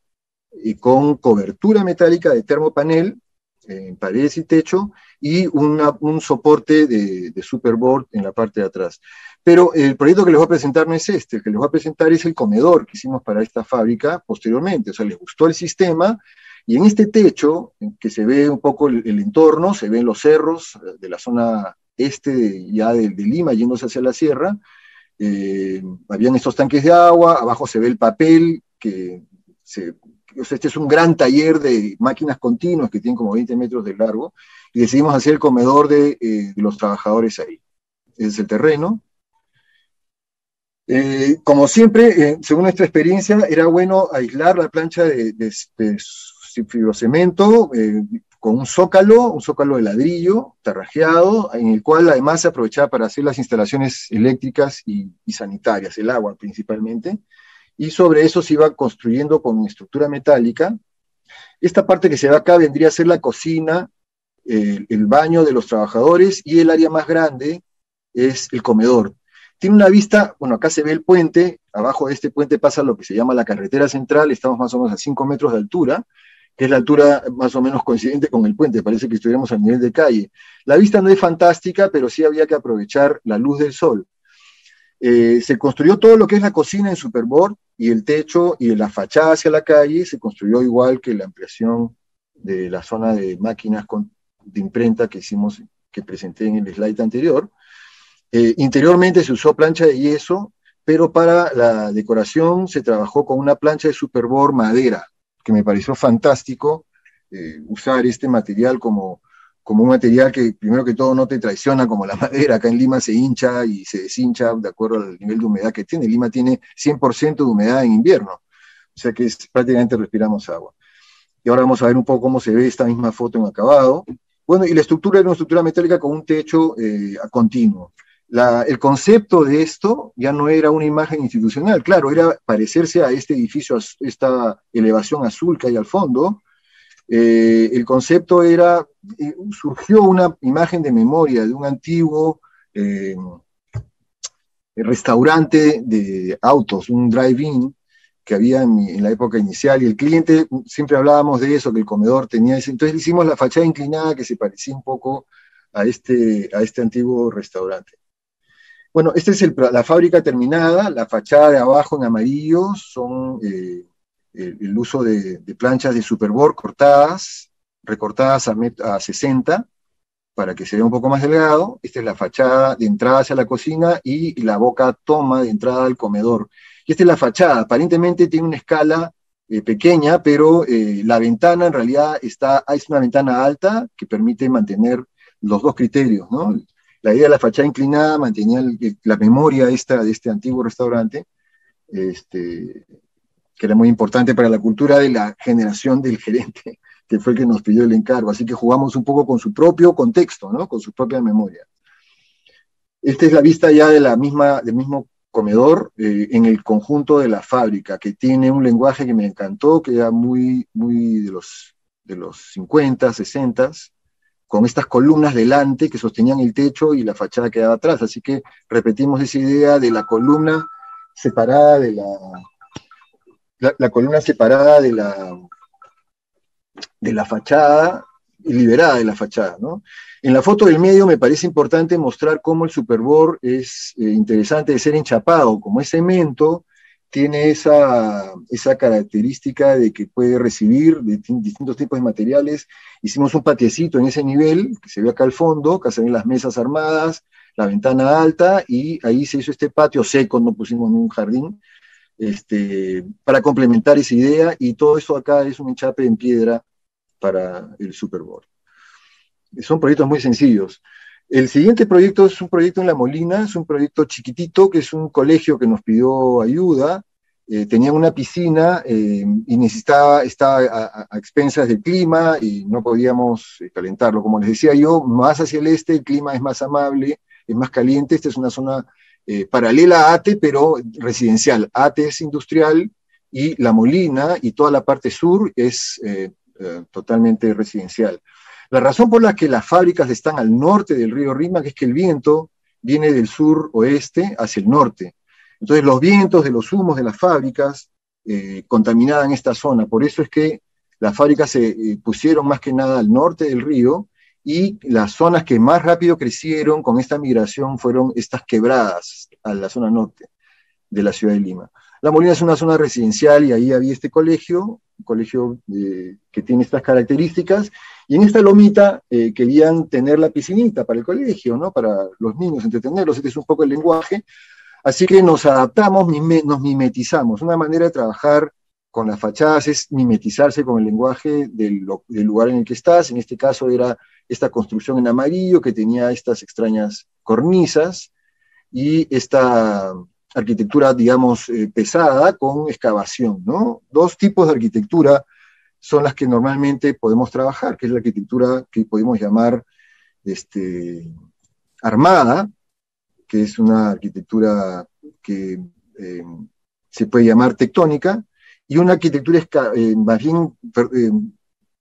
y con cobertura metálica de termopanel en paredes y techo y un soporte de superboard en la parte de atrás. Pero el proyecto que les voy a presentar no es este, el que les voy a presentar es el comedor que hicimos para esta fábrica posteriormente. O sea, les gustó el sistema, y en este techo, en que se ve un poco el entorno, se ven los cerros de la zona este ya de Lima, yéndose hacia la sierra, habían estos tanques de agua, abajo se ve el papel, o sea, este es un gran taller de máquinas continuas que tienen como 20 metros de largo, y decidimos hacer el comedor de los trabajadores ahí. Ese es el terreno. Como siempre, según nuestra experiencia, era bueno aislar la plancha de fibrocemento con un zócalo de ladrillo, tarrajeado, en el cual además se aprovechaba para hacer las instalaciones eléctricas y sanitarias, el agua principalmente, y sobre eso se iba construyendo con estructura metálica. Esta parte que se ve acá vendría a ser la cocina, el baño de los trabajadores, y el área más grande es el comedor. Tiene una vista, bueno, acá se ve el puente, abajo de este puente pasa lo que se llama la carretera central, estamos más o menos a 5 metros de altura, que es la altura más o menos coincidente con el puente, parece que estuviéramos a nivel de calle. La vista no es fantástica, pero sí había que aprovechar la luz del sol. Se construyó todo lo que es la cocina en superboard, y el techo y la fachada hacia la calle se construyó igual que la ampliación de la zona de máquinas de imprenta que hicimos, que presenté en el slide anterior. Interiormente se usó plancha de yeso, pero para la decoración se trabajó con una plancha de superboard madera, que me pareció fantástico usar este material como como un material que primero que todo no te traiciona como la madera. Acá en Lima se hincha y se deshincha de acuerdo al nivel de humedad que tiene. Lima tiene 100% de humedad en invierno, o sea que prácticamente respiramos agua. Y ahora vamos a ver un poco cómo se ve esta misma foto en acabado. Bueno, y la estructura era una estructura metálica con un techo continuo. El concepto de esto ya no era una imagen institucional, claro, era parecerse a este edificio, a esta elevación azul que hay al fondo. El concepto era, surgió una imagen de memoria de un antiguo restaurante de autos, un drive-in que había en la época inicial, y el cliente, siempre hablábamos de eso, que el comedor tenía ese, entonces le hicimos la fachada inclinada que se parecía un poco a este antiguo restaurante. Bueno, esta es la fábrica terminada, la fachada de abajo en amarillo son el uso de planchas de superbord cortadas, recortadas a 60, para que se vea un poco más delgado. Esta es la fachada de entrada hacia la cocina y la boca toma de entrada al comedor. Y esta es la fachada, aparentemente tiene una escala pequeña, pero la ventana en realidad es una ventana alta que permite mantener los dos criterios, ¿no? La idea de la fachada inclinada mantenía la memoria de este antiguo restaurante, que era muy importante para la cultura de la generación del gerente, que fue el que nos pidió el encargo. Así que jugamos un poco con su propio contexto, ¿no? Con su propia memoria. Esta es la vista ya del mismo comedor en el conjunto de la fábrica, que tiene un lenguaje que me encantó, que era muy de los 50, 60, con estas columnas delante que sostenían el techo y la fachada quedaba atrás. Así que repetimos esa idea de la columna separada de la columna separada de la fachada y liberada de la fachada, ¿no? En la foto del medio me parece importante mostrar cómo el superbord es interesante de ser enchapado, como es cemento, tiene esa característica de que puede recibir distintos tipos de materiales. Hicimos un patiecito en ese nivel, que se ve acá al fondo, que se ven las mesas armadas, la ventana alta, y ahí se hizo este patio seco, no pusimos ni un jardín, para complementar esa idea, y todo eso acá es un enchape en piedra para el superbord. Son proyectos muy sencillos. El siguiente proyecto es un proyecto en La Molina, es un proyecto chiquitito, que es un colegio que nos pidió ayuda. Tenían una piscina y estaba a expensas del clima y no podíamos calentarlo. Como les decía yo, más hacia el este el clima es más amable, es más caliente. Esta es una zona paralela a Ate, pero residencial. Ate es industrial y La Molina y toda la parte sur es totalmente residencial. La razón por la que las fábricas están al norte del río Rímac es que el viento viene del sur-oeste hacia el norte. Entonces los vientos de los humos de las fábricas contaminaban esta zona. Por eso es que las fábricas se pusieron más que nada al norte del río, y las zonas que más rápido crecieron con esta migración fueron estas quebradas a la zona norte de la ciudad de Lima. La Molina es una zona residencial y ahí había este colegio, un colegio que tiene estas características, y en esta lomita querían tener la piscinita para el colegio, ¿no? Para los niños, entretenerlos. Este es un poco el lenguaje, así que nos adaptamos, nos mimetizamos. Una manera de trabajar con las fachadas es mimetizarse con el lenguaje del lugar en el que estás. En este caso era esta construcción en amarillo que tenía estas extrañas cornisas y esta arquitectura, digamos, pesada con excavación, ¿no? Dos tipos de arquitectura son las que normalmente podemos trabajar, que es la arquitectura que podemos llamar armada, que es una arquitectura que se puede llamar tectónica, y una arquitectura más bien,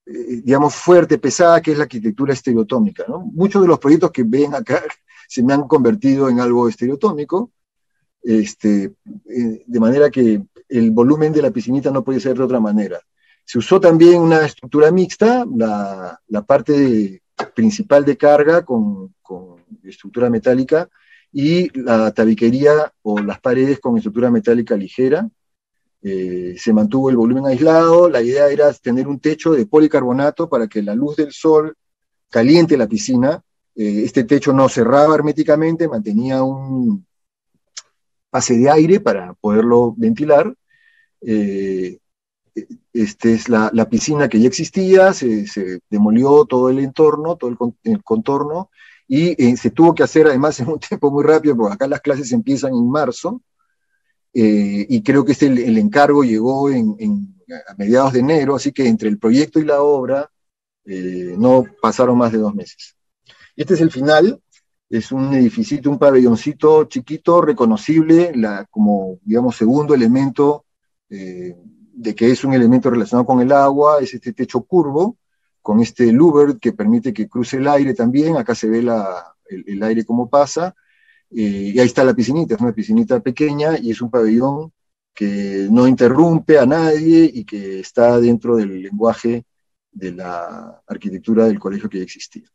digamos, fuerte, pesada, que es la arquitectura estereotómica, ¿no? Muchos de los proyectos que ven acá se me han convertido en algo estereotómico, de manera que el volumen de la piscinita no puede ser de otra manera. Se usó también una estructura mixta, la parte principal de carga con estructura metálica, y la tabiquería o las paredes con estructura metálica ligera. Se mantuvo el volumen aislado. La idea era tener un techo de policarbonato para que la luz del sol caliente la piscina. Este techo no cerraba herméticamente, mantenía un pase de aire para poderlo ventilar. Esta es la piscina que ya existía, se demolió todo el entorno, todo el contorno, y se tuvo que hacer además en un tiempo muy rápido, porque acá las clases empiezan en marzo, y creo que el encargo llegó a mediados de enero, así que entre el proyecto y la obra no pasaron más de 2 meses. Este es el final, es un edificito, un pabelloncito chiquito, reconocible, como, digamos, segundo elemento de que es un elemento relacionado con el agua, es este techo curvo, con este louver que permite que cruce el aire también, acá se ve el aire como pasa, y ahí está la piscinita, es una piscinita pequeña y es un pabellón que no interrumpe a nadie y que está dentro del lenguaje de la arquitectura del colegio que ya existía.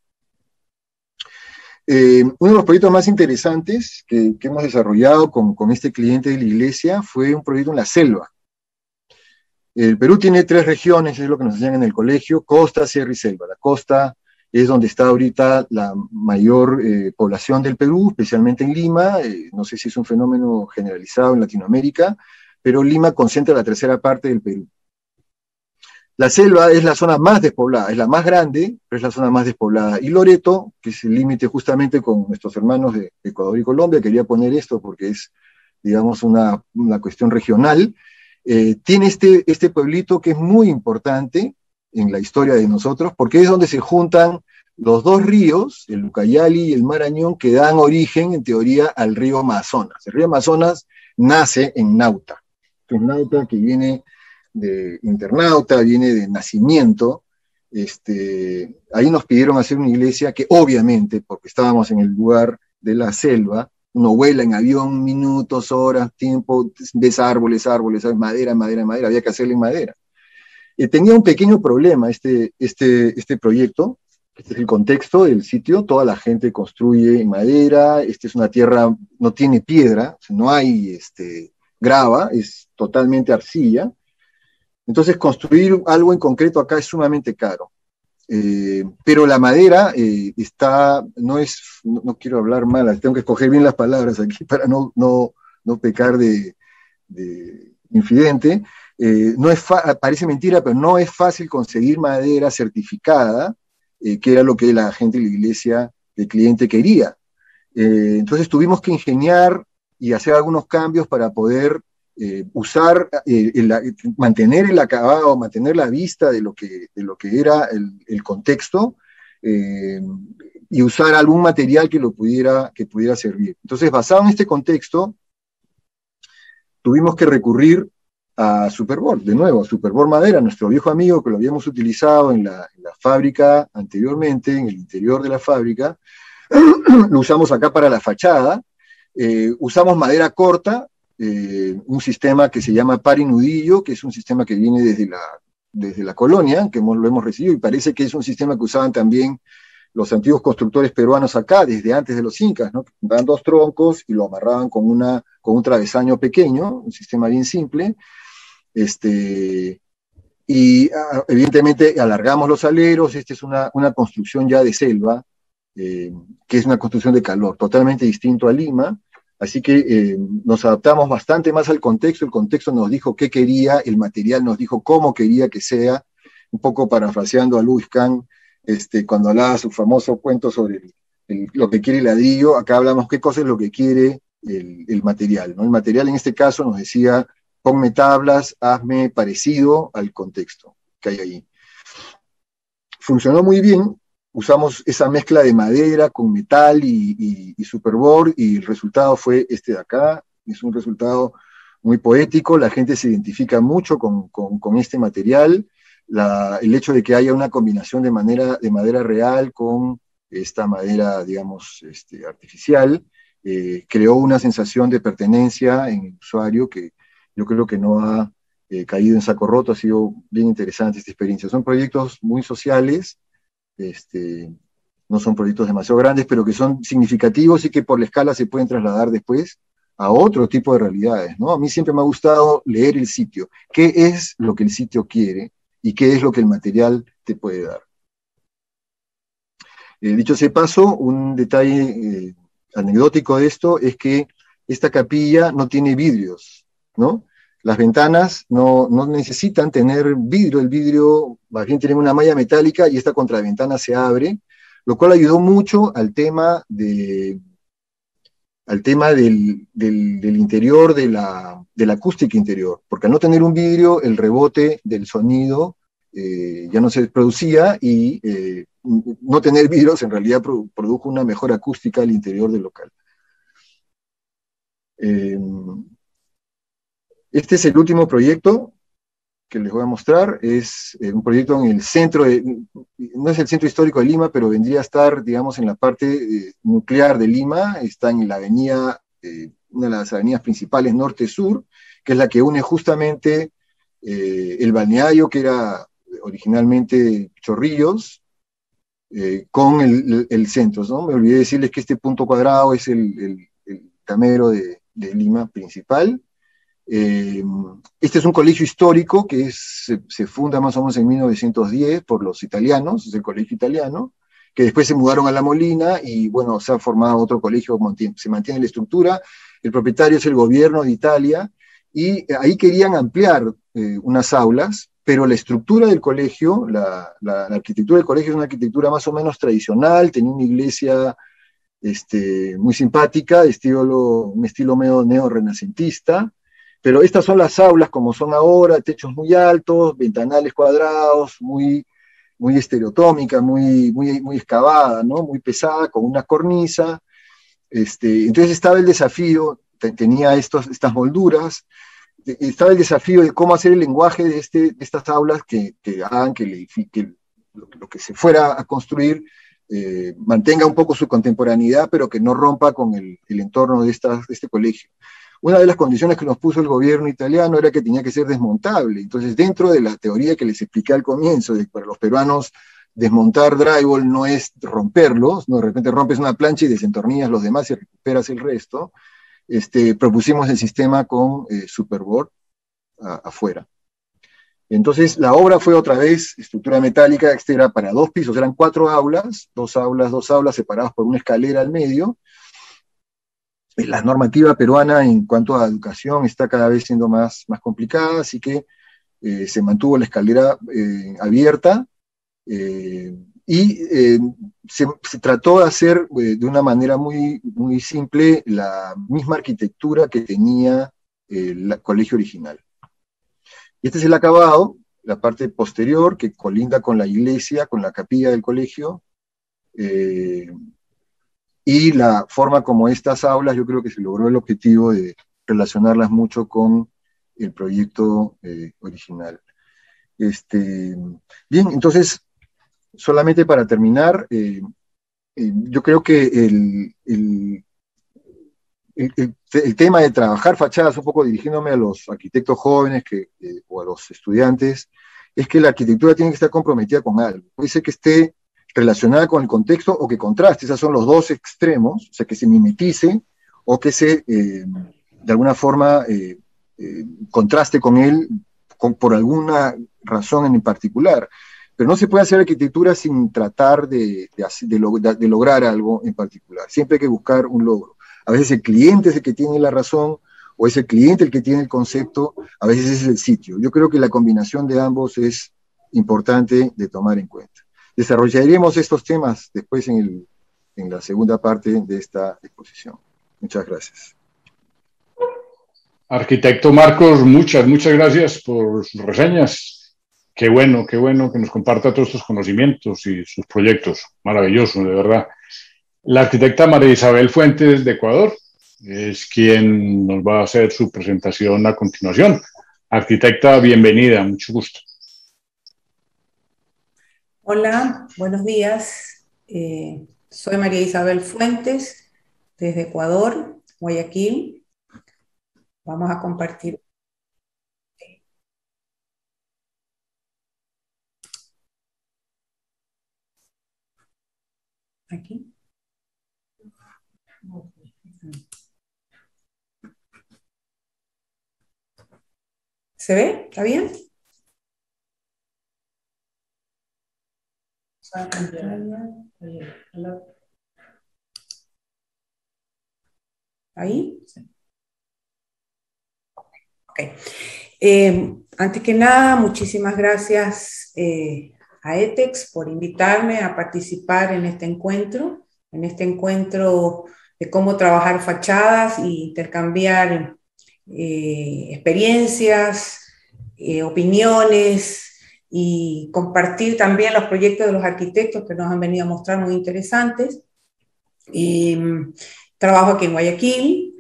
Uno de los proyectos más interesantes que hemos desarrollado con este cliente de la iglesia fue un proyecto en la selva. El Perú tiene 3 regiones, es lo que nos enseñan en el colegio: costa, sierra y selva. La costa es donde está ahorita la mayor población del Perú, especialmente en Lima. No sé si es un fenómeno generalizado en Latinoamérica, pero Lima concentra la 3ª parte del Perú. La selva es la zona más despoblada, es la más grande, pero es la zona más despoblada. Y Loreto, que es el límite justamente con nuestros hermanos de Ecuador y Colombia, quería poner esto porque es, digamos, una cuestión regional, tiene este pueblito que es muy importante en la historia de nosotros, porque es donde se juntan los 2 ríos, el Ucayali y el Marañón, que dan origen, en teoría, al río Amazonas. El río Amazonas nace en Nauta. Es Nauta que viene de internauta, viene de nacimiento. Ahí nos pidieron hacer una iglesia que obviamente, porque estábamos en el lugar de la selva, uno vuela en avión minutos, horas, tiempo, ves árboles, madera, había que hacerle en madera. Tenía un pequeño problema este proyecto. Este es el contexto del sitio: toda la gente construye en madera, es una tierra, no tiene piedra, no hay grava, es totalmente arcilla. Entonces construir algo en concreto acá es sumamente caro. Pero la madera no quiero hablar mal, tengo que escoger bien las palabras aquí para no pecar de infidente. Parece mentira, pero no es fácil conseguir madera certificada, que era lo que la gente de la iglesia, el cliente, quería. Entonces tuvimos que ingeniar y hacer algunos cambios para poder mantener el acabado, mantener la vista de lo que era el contexto, y usar algún material que pudiera servir. Entonces, basado en este contexto, tuvimos que recurrir a Superboard, de nuevo, Superboard Madera, nuestro viejo amigo que lo habíamos utilizado en la fábrica anteriormente, en el interior de la fábrica. Lo usamos acá para la fachada. Usamos madera corta, un sistema que se llama par y nudillo, que es un sistema que viene desde la colonia, que lo hemos recibido, y parece que es un sistema que usaban también los antiguos constructores peruanos acá, desde antes de los incas, ¿no? Dan 2 troncos y lo amarraban con un travesaño pequeño, un sistema bien simple, y evidentemente alargamos los aleros. Esta es una construcción ya de selva, que es una construcción de calor, totalmente distinto a Lima. Así que nos adaptamos bastante más al contexto. El contexto nos dijo qué quería, el material nos dijo cómo quería que sea, un poco parafraseando a Louis Kahn, cuando hablaba su famoso cuento sobre lo que quiere el ladrillo. Acá hablamos qué cosa es lo que quiere el material, ¿no? El material en este caso nos decía: ponme tablas, hazme parecido al contexto que hay ahí. Funcionó muy bien. Usamos esa mezcla de madera con metal y Superboard, y el resultado fue este de acá. Es un resultado muy poético, la gente se identifica mucho con este material. El hecho de que haya una combinación de madera real con esta madera, digamos, artificial, creó una sensación de pertenencia en el usuario que yo creo que no ha caído en saco roto. Ha sido bien interesante esta experiencia. Son proyectos muy sociales, no son proyectos demasiado grandes, pero que son significativos y que por la escala se pueden trasladar después a otro tipo de realidades, ¿no? A mí siempre me ha gustado leer el sitio, qué es lo que el sitio quiere y qué es lo que el material te puede dar. Dicho ese paso, un detalle anecdótico de esto es que esta capilla no tiene vidrios, ¿no? Las ventanas no necesitan tener vidrio, el vidrio más bien tiene una malla metálica y esta contraventana se abre, lo cual ayudó mucho al tema del interior, de la acústica interior, porque al no tener un vidrio, el rebote del sonido ya no se producía y no tener vidrios en realidad produjo una mejor acústica al interior del local. Este es el último proyecto que les voy a mostrar, es un proyecto en el centro, no es el centro histórico de Lima, pero vendría a estar, digamos, en la parte nuclear de Lima, está en la avenida, una de las avenidas principales norte-sur, que es la que une justamente el balneario, que era originalmente Chorrillos, con el centro, ¿no? Me olvidé decirles que este punto cuadrado es el Camero de Lima principal. Este es un colegio histórico que se funda más o menos en 1910 por los italianos, es el colegio italiano, que después se mudaron a La Molina y bueno, se ha formado otro colegio, se mantiene la estructura, el propietario es el gobierno de Italia y ahí querían ampliar unas aulas, pero la estructura del colegio, la arquitectura del colegio es una arquitectura más o menos tradicional, tenía una iglesia muy simpática, un estilo medio neo-renacentista, pero estas son las aulas como son ahora, techos muy altos, ventanales cuadrados, muy estereotómica, muy excavada, ¿no? Muy pesada, con una cornisa. Entonces estaba el desafío, tenía estas molduras, estaba el desafío de cómo hacer el lenguaje de estas aulas que hagan que lo que se fuera a construir mantenga un poco su contemporaneidad, pero que no rompa con el entorno de este colegio. Una de las condiciones que nos puso el gobierno italiano era que tenía que ser desmontable. Entonces, dentro de la teoría que les expliqué al comienzo, de que para los peruanos desmontar drywall no es romperlos, ¿no? De repente rompes una plancha y desentornillas los demás y recuperas el resto, propusimos el sistema con Superboard afuera. Entonces, la obra fue otra vez estructura metálica, era para 2 pisos, eran 4 aulas, dos aulas separadas por una escalera al medio. La normativa peruana en cuanto a educación está cada vez siendo más complicada, así que se mantuvo la escalera abierta y se trató de hacer de una manera muy simple la misma arquitectura que tenía el colegio original. Y este es el acabado, la parte posterior que colinda con la iglesia, con la capilla del colegio, y la forma como estas aulas, yo creo que se logró el objetivo de relacionarlas mucho con el proyecto original. Bien, entonces, solamente para terminar, yo creo que el tema de trabajar fachadas, un poco dirigiéndome a los arquitectos jóvenes o a los estudiantes, es que la arquitectura tiene que estar comprometida con algo. Puede ser que esté relacionada con el contexto o que contraste, esos son los dos extremos, o sea, que se mimetice o que de alguna forma contraste con él por alguna razón en particular. Pero no se puede hacer arquitectura sin tratar de lograr algo en particular. Siempre hay que buscar un logro. A veces el cliente es el que tiene la razón, o es el cliente el que tiene el concepto, a veces es el sitio. Yo creo que la combinación de ambos es importante de tomar en cuenta. Desarrollaremos estos temas después en la segunda parte de esta exposición. Muchas gracias. Arquitecto Marcos, muchas gracias por sus reseñas. Qué bueno que nos comparta todos estos conocimientos y sus proyectos. Maravilloso, de verdad. La arquitecta María Isabel Fuentes de Ecuador es quien nos va a hacer su presentación a continuación. Arquitecta, bienvenida, mucho gusto. Hola, buenos días. Soy María Isabel Fuentes, desde Ecuador, Guayaquil. Vamos a compartir. Aquí. ¿Se ve? ¿Está bien? ¿Ahí? Antes que nada, muchísimas gracias a ETEX por invitarme a participar en este encuentro de cómo trabajar fachadas e intercambiar experiencias, opiniones y compartir también los proyectos de los arquitectos que nos han venido a mostrar muy interesantes. Trabajo aquí en Guayaquil.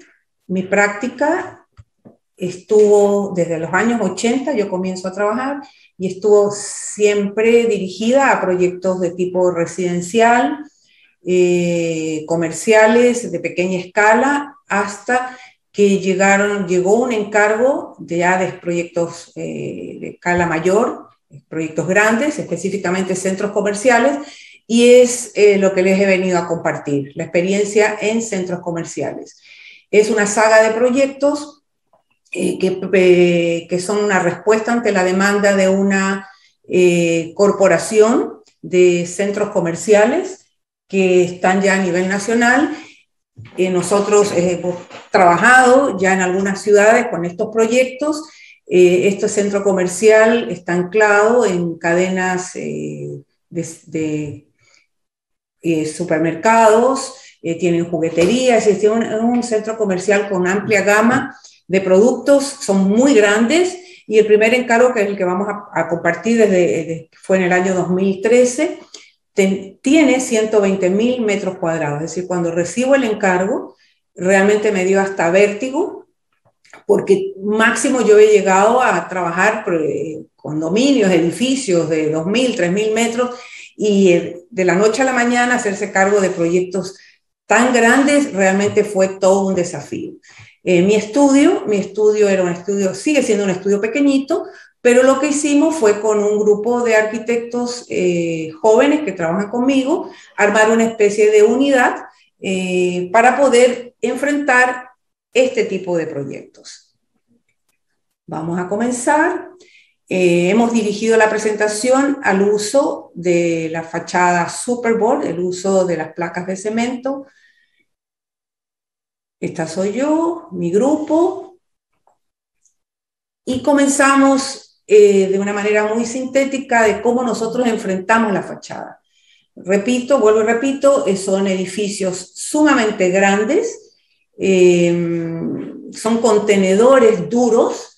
Mi práctica estuvo desde los años 80, yo comienzo a trabajar, y estuvo siempre dirigida a proyectos de tipo residencial, comerciales de pequeña escala, hasta que llegó un encargo de proyectos de escala mayor, proyectos grandes, específicamente centros comerciales, y es lo que les he venido a compartir, la experiencia en centros comerciales. Es una saga de proyectos que son una respuesta ante la demanda de una corporación de centros comerciales que están ya a nivel nacional. Nosotros hemos trabajado ya en algunas ciudades con estos proyectos. Este centro comercial está anclado en cadenas de supermercados, tienen jugueterías, es un centro comercial con amplia gama de productos, son muy grandes, y el primer encargo, que es el que vamos a compartir fue en el año 2013, tiene 120.000 metros cuadrados. Es decir, cuando recibo el encargo, realmente me dio hasta vértigo, porque máximo yo he llegado a trabajar condominios, edificios de 2.000, 3.000 metros, y de la noche a la mañana hacerse cargo de proyectos tan grandes realmente fue todo un desafío. Mi estudio era un estudio, sigue siendo un estudio pequeñito, pero lo que hicimos fue con un grupo de arquitectos jóvenes que trabajan conmigo, armar una especie de unidad para poder enfrentar este tipo de proyectos. Vamos a comenzar. Hemos dirigido la presentación al uso de la fachada Superboard, el uso de las placas de cemento. Esta soy yo, mi grupo. Y comenzamos de una manera muy sintética de cómo nosotros enfrentamos la fachada. Vuelvo y repito, son edificios sumamente grandes, son contenedores duros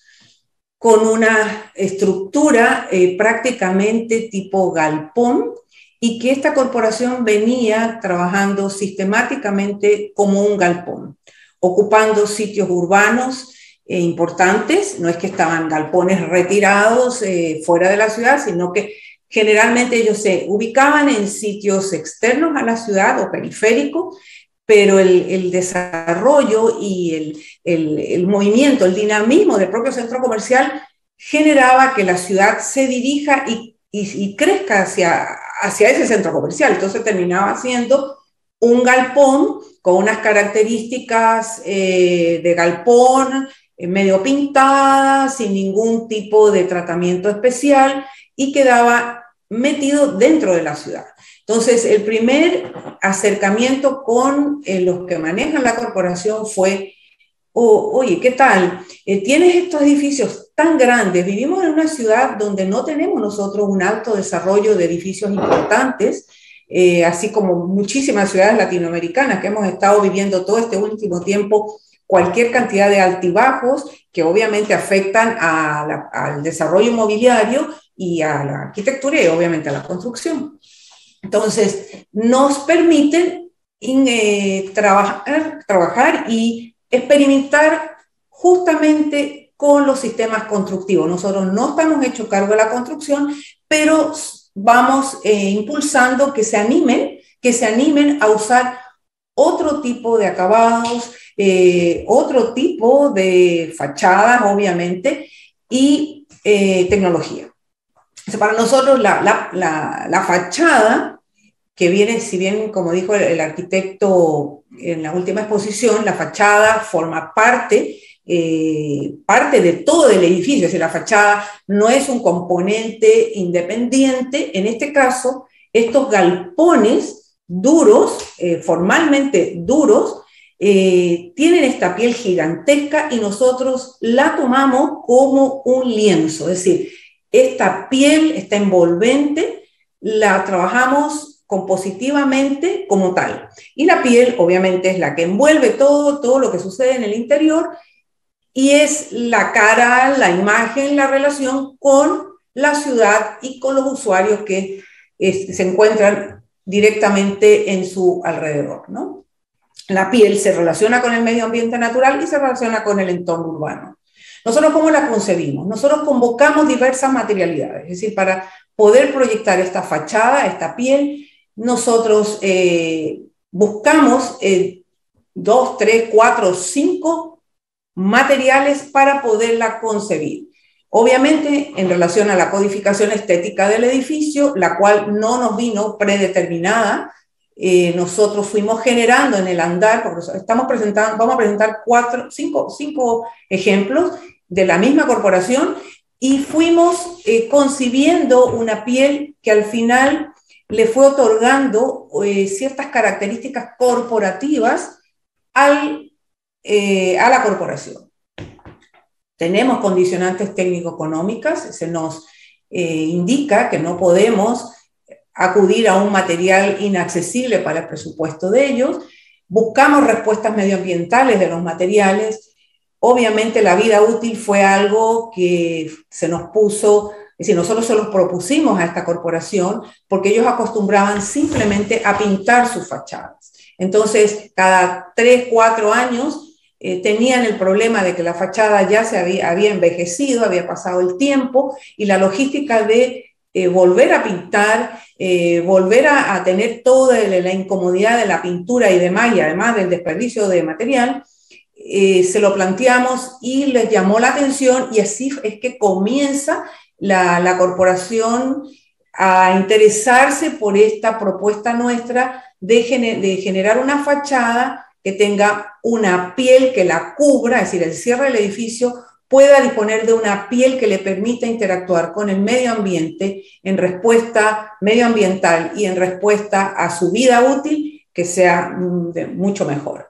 con una estructura prácticamente tipo galpón, y que esta corporación venía trabajando sistemáticamente como un galpón, ocupando sitios urbanos importantes. No es que estaban galpones retirados fuera de la ciudad, sino que generalmente ellos se ubicaban en sitios externos a la ciudad o periféricos, pero el desarrollo y el movimiento, el dinamismo del propio centro comercial generaba que la ciudad se dirija y crezca hacia ese centro comercial. Entonces terminaba siendo un galpón con unas características de galpón, medio pintada, sin ningún tipo de tratamiento especial, y quedaba metido dentro de la ciudad. Entonces, el primer acercamiento con los que manejan la corporación fue: oye, ¿qué tal? Tienes estos edificios tan grandes, vivimos en una ciudad donde no tenemos nosotros un alto desarrollo de edificios importantes, así como muchísimas ciudades latinoamericanas que hemos estado viviendo todo este último tiempo cualquier cantidad de altibajos que obviamente afectan al desarrollo inmobiliario y a la arquitectura y obviamente a la construcción. Entonces, nos permiten trabajar y experimentar justamente con los sistemas constructivos. Nosotros no estamos hechos cargo de la construcción, pero vamos impulsando que se animen a usar otro tipo de acabados, otro tipo de fachadas, obviamente, y tecnología. Para nosotros la fachada, que viene, si bien, como dijo el arquitecto en la última exposición, la fachada forma parte de todo el edificio, es decir, la fachada no es un componente independiente. En este caso, estos galpones duros, formalmente duros, tienen esta piel gigantesca y nosotros la tomamos como un lienzo, es decir, esta piel, esta envolvente, la trabajamos compositivamente como tal. Y la piel, obviamente, es la que envuelve todo lo que sucede en el interior y es la cara, la imagen, la relación con la ciudad y con los usuarios que se encuentran directamente en su alrededor, ¿no? La piel se relaciona con el medio ambiente natural y se relaciona con el entorno urbano. Nosotros, ¿cómo la concebimos? Nosotros convocamos diversas materialidades, es decir, para poder proyectar esta fachada, esta piel, nosotros buscamos 2, 3, 4, 5 materiales para poderla concebir. Obviamente, en relación a la codificación estética del edificio, la cual no nos vino predeterminada, nosotros fuimos generando en el andar, porque vamos a presentar 5 ejemplos de la misma corporación, y fuimos concibiendo una piel que al final le fue otorgando ciertas características corporativas a la corporación. Tenemos condicionantes técnico-económicas, se nos indica que no podemos acudir a un material inaccesible para el presupuesto de ellos, buscamos respuestas medioambientales de los materiales. Obviamente la vida útil fue algo que se nos puso, es decir, nosotros se los propusimos a esta corporación porque ellos acostumbraban simplemente a pintar sus fachadas. Entonces, cada 3, 4 años tenían el problema de que la fachada ya se había envejecido, había pasado el tiempo, y la logística de volver a pintar, volver a tener toda la incomodidad de la pintura y demás, y además del desperdicio de material, se lo planteamos y les llamó la atención, y así es que comienza la corporación a interesarse por esta propuesta nuestra de generar una fachada que tenga una piel que la cubra, es decir, el cierre del edificio pueda disponer de una piel que le permita interactuar con el medio ambiente en respuesta medioambiental y en respuesta a su vida útil, que sea mucho mejor.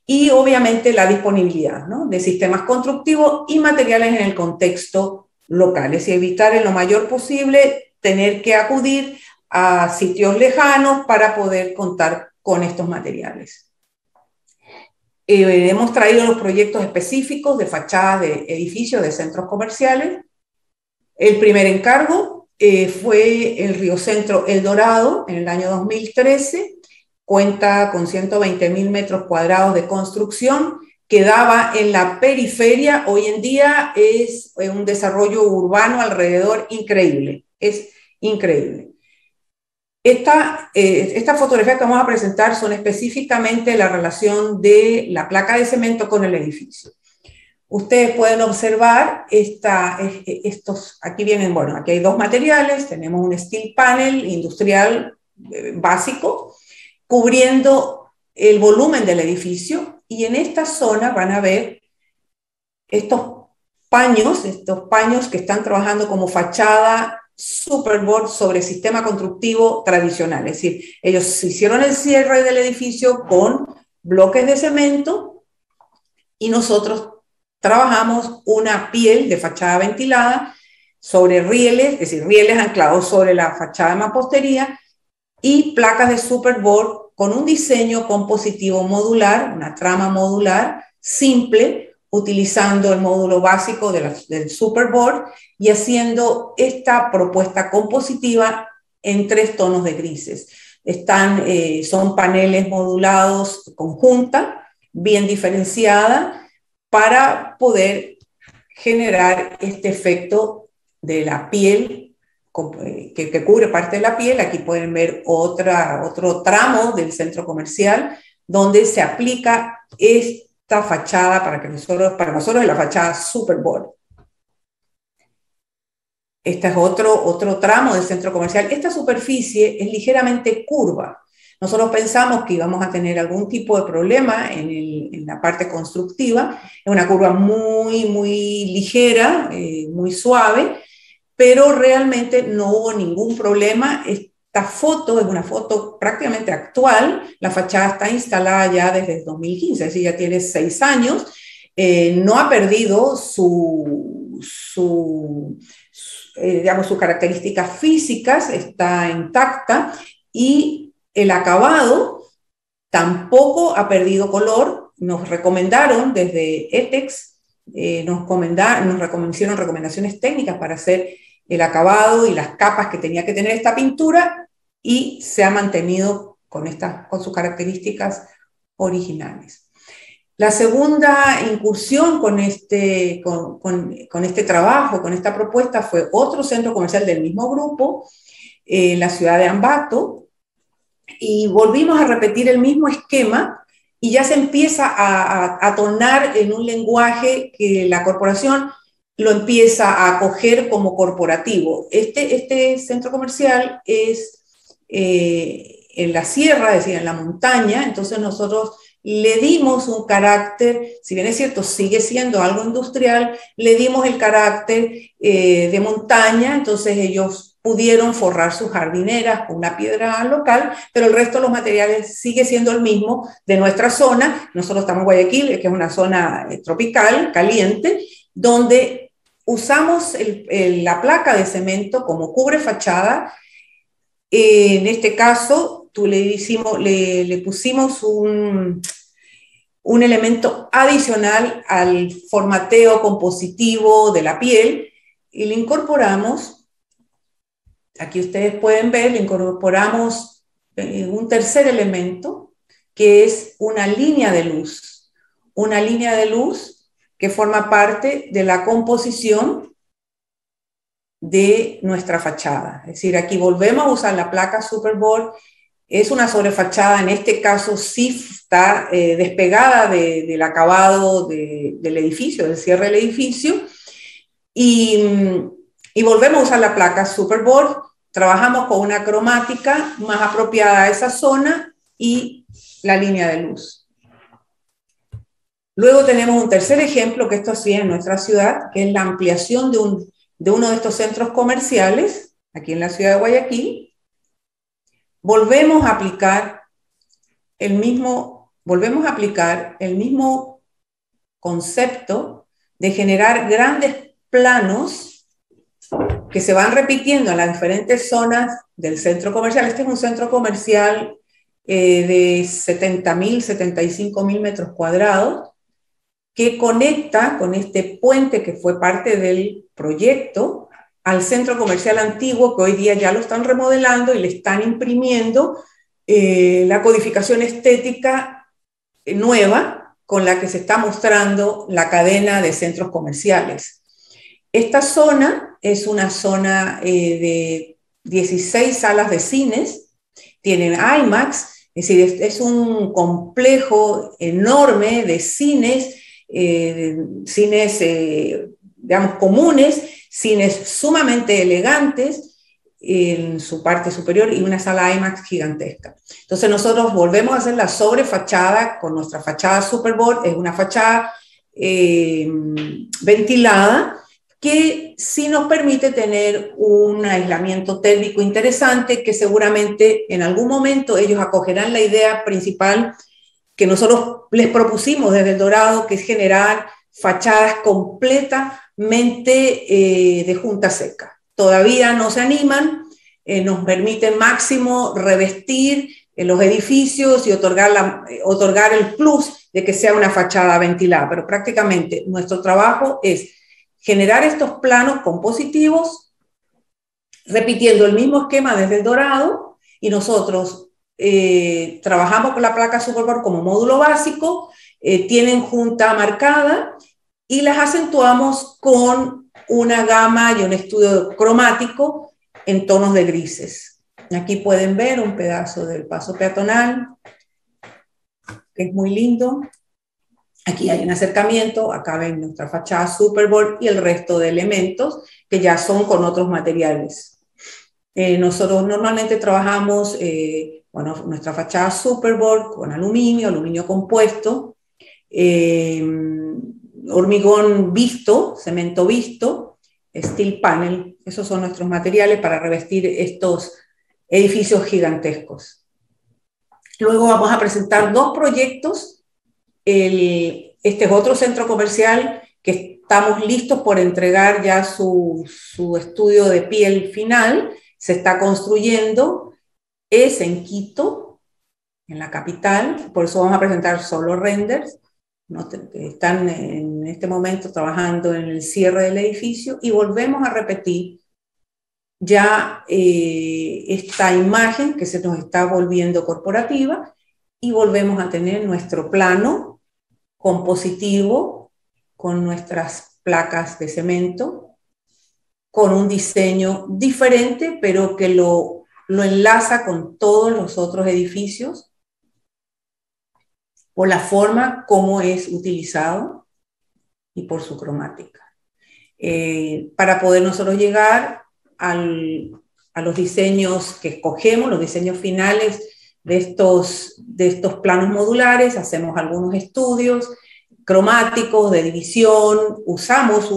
Y obviamente la disponibilidad, ¿no?, de sistemas constructivos y materiales en el contexto local, es decir, evitar en lo mayor posible tener que acudir a sitios lejanos para poder contar con estos materiales. Hemos traído los proyectos específicos de fachadas de edificios, de centros comerciales. El primer encargo fue el Río Centro El Dorado en el año 2013, cuenta con 120.000 metros cuadrados de construcción, quedaba en la periferia, hoy en día es un desarrollo urbano alrededor increíble, es increíble. Esta fotografía que vamos a presentar son específicamente la relación de la placa de cemento con el edificio. Ustedes pueden observar aquí vienen, bueno, aquí hay 2 materiales, tenemos un steel panel industrial básico, cubriendo el volumen del edificio, y en esta zona van a ver estos paños que están trabajando como fachada superboard sobre sistema constructivo tradicional, es decir, ellos hicieron el cierre del edificio con bloques de cemento y nosotros trabajamos una piel de fachada ventilada sobre rieles, es decir, rieles anclados sobre la fachada de mampostería y placas de superboard con un diseño compositivo modular, una trama modular simple, utilizando el módulo básico del superboard y haciendo esta propuesta compositiva en 3 tonos de grises. Son paneles modulados conjunta, bien diferenciada, para poder generar este efecto de la piel que cubre parte de la piel. Aquí pueden ver otro tramo del centro comercial donde se aplica esta fachada para nosotros es la fachada superboard. Este es otro tramo del centro comercial. Esta superficie es ligeramente curva. Nosotros pensamos que íbamos a tener algún tipo de problema en la parte constructiva. Es una curva muy, muy ligera, muy suave, pero realmente no hubo ningún problema. esta foto es una foto prácticamente actual. La fachada está instalada ya desde el 2015, es decir, ya tiene 6 años. No ha perdido digamos, sus características físicas, está intacta, y el acabado tampoco ha perdido color. Nos recomendaron desde ETEX, nos hicieron recomendaciones técnicas para hacer el acabado y las capas que tenía que tener esta pintura, y se ha mantenido con sus características originales. La segunda incursión con este trabajo, con esta propuesta, fue otro centro comercial del mismo grupo, en la ciudad de Ambato, y volvimos a repetir el mismo esquema, y ya se empieza a tornar en un lenguaje que la corporación lo empieza a acoger como corporativo. Este centro comercial es en la sierra, es decir, en la montaña. Entonces nosotros le dimos un carácter, si bien es cierto, sigue siendo algo industrial, le dimos el carácter de montaña. Entonces ellos pudieron forrar sus jardineras con una piedra local, pero el resto de los materiales sigue siendo el mismo de nuestra zona. Nosotros estamos en Guayaquil, que es una zona tropical, caliente, donde usamos la placa de cemento como cubre fachada. En este caso, le pusimos un elemento adicional al formateo compositivo de la piel, y le incorporamos, aquí ustedes pueden ver, le incorporamos un tercer elemento, que es una línea de luz que forma parte de la composición de nuestra fachada. Es decir, aquí volvemos a usar la placa Superboard. Es una sobrefachada, en este caso sí está despegada del acabado del edificio, del cierre del edificio, y volvemos a usar la placa Superboard. Trabajamos con una cromática más apropiada a esa zona y la línea de luz. Luego tenemos un tercer ejemplo, que esto sí es en nuestra ciudad, que es la ampliación de uno de estos centros comerciales, aquí en la ciudad de Guayaquil. Volvemos a aplicar el mismo concepto de generar grandes planos que se van repitiendo en las diferentes zonas del centro comercial. Este es un centro comercial de 70.000, 75.000 metros cuadrados, que conecta con este puente que fue parte del proyecto al centro comercial antiguo, que hoy día ya lo están remodelando y le están imprimiendo la codificación estética nueva con la que se está mostrando la cadena de centros comerciales. Esta zona es una zona de 16 salas de cines, tienen IMAX, es decir, es un complejo enorme de cines, digamos, comunes, cines sumamente elegantes en su parte superior, y una sala IMAX gigantesca. Entonces nosotros volvemos a hacer la sobrefachada con nuestra fachada Superboard. Es una fachada ventilada, que sí nos permite tener un aislamiento térmico interesante, que seguramente en algún momento ellos acogerán la idea principal que nosotros les propusimos desde El Dorado, que es generar fachadas completamente de junta seca. Todavía no se animan, nos permiten máximo revestir los edificios y otorgar el plus de que sea una fachada ventilada, pero prácticamente nuestro trabajo es generar estos planos compositivos, repitiendo el mismo esquema desde El Dorado, y nosotros trabajamos con la placa Superboard como módulo básico, tienen junta marcada, y las acentuamos con una gama y un estudio cromático en tonos de grises. Aquí pueden ver un pedazo del paso peatonal, que es muy lindo. Aquí hay un acercamiento, acá ven nuestra fachada Superboard y el resto de elementos que ya son con otros materiales. Nosotros normalmente trabajamos nuestra fachada Superboard con aluminio compuesto, hormigón visto, cemento visto, steel panel. Esos son nuestros materiales para revestir estos edificios gigantescos. Luego vamos a presentar 2 proyectos. Este es otro centro comercial que estamos listos por entregar ya su estudio de piel final. Se está construyendo. Es en Quito, en la capital. Por eso vamos a presentar solo renders. Están en este momento trabajando en el cierre del edificio y volvemos a repetir ya esta imagen que se nos está volviendo corporativa y volvemos a tener nuestro plano compositivo con nuestras placas de cemento, con un diseño diferente, pero que lo enlaza con todos los otros edificios por la forma como es utilizado y por su cromática. Para poder nosotros llegar a los diseños que escogemos, los diseños finales de estos planos modulares, hacemos algunos estudios cromáticos de división, usamos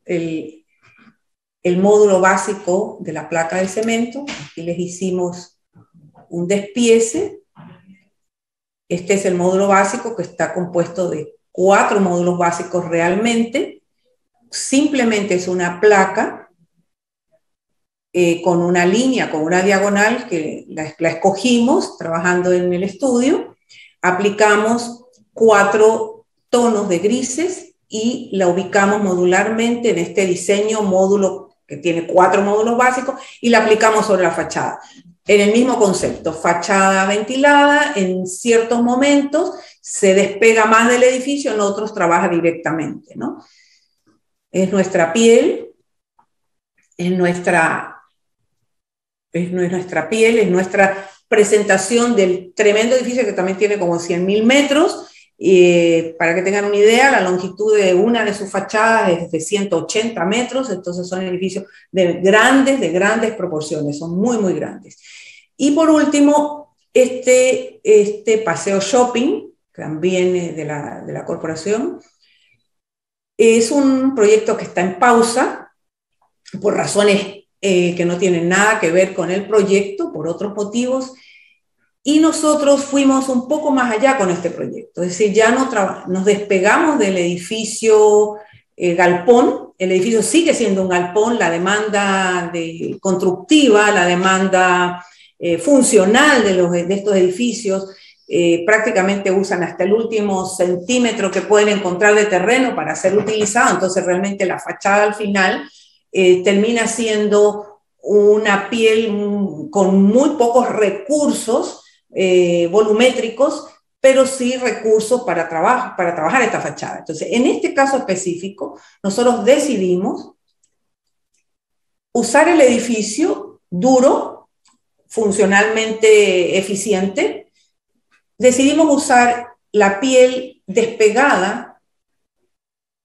el módulo básico de la placa de cemento, aquí les hicimos un despiece. Este es el módulo básico que está compuesto de 4 módulos básicos realmente. Simplemente es una placa con una línea, con una diagonal que la escogimos trabajando en el estudio. Aplicamos 4 tonos de grises y la ubicamos modularmente en este diseño módulo que tiene 4 módulos básicos y la aplicamos sobre la fachada. En el mismo concepto, fachada ventilada, en ciertos momentos se despega más del edificio, en otros trabaja directamente, ¿no? Es nuestra piel, es nuestra presentación del tremendo edificio que también tiene como 100.000 metros. Para que tengan una idea, la longitud de una de sus fachadas es de 180 metros, entonces son edificios de grandes proporciones, son muy, muy grandes. Y por último, este paseo shopping, también de la corporación, es un proyecto que está en pausa, por razones que no tienen nada que ver con el proyecto, por otros motivos, y nosotros fuimos un poco más allá con este proyecto, es decir, ya nos despegamos del edificio galpón. El edificio sigue siendo un galpón, la demanda constructiva, la demanda funcional de estos edificios, prácticamente usan hasta el último centímetro que pueden encontrar de terreno para ser utilizado, entonces realmente la fachada al final termina siendo una piel con muy pocos recursos volumétricos, pero sí recursos para trabajar esta fachada. Entonces, en este caso específico, nosotros decidimos usar el edificio duro, funcionalmente eficiente. Decidimos usar la piel despegada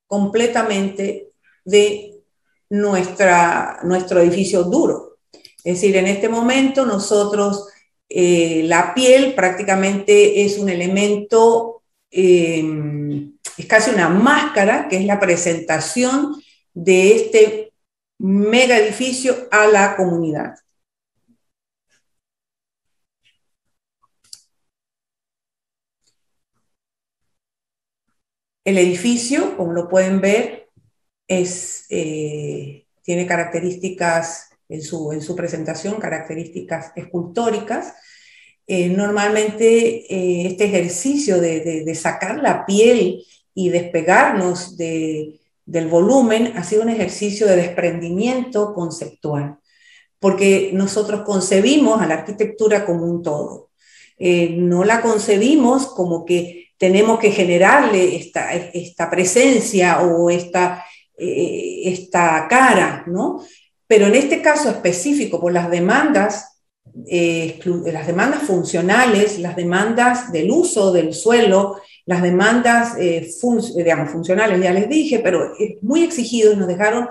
completamente de nuestro edificio duro. Es decir, en este momento nosotros, la piel prácticamente es un elemento, es casi una máscara, que es la presentación de este mega edificio a la comunidad. El edificio, como lo pueden ver, tiene características en su presentación, características escultóricas. Normalmente este ejercicio de sacar la piel y despegarnos del volumen ha sido un ejercicio de desprendimiento conceptual, porque nosotros concebimos a la arquitectura como un todo. No la concebimos como que tenemos que generarle esta presencia o esta cara, ¿no? Pero en este caso específico, por las demandas funcionales, las demandas del uso del suelo, las demandas funcionales, ya les dije, pero muy exigidos, nos dejaron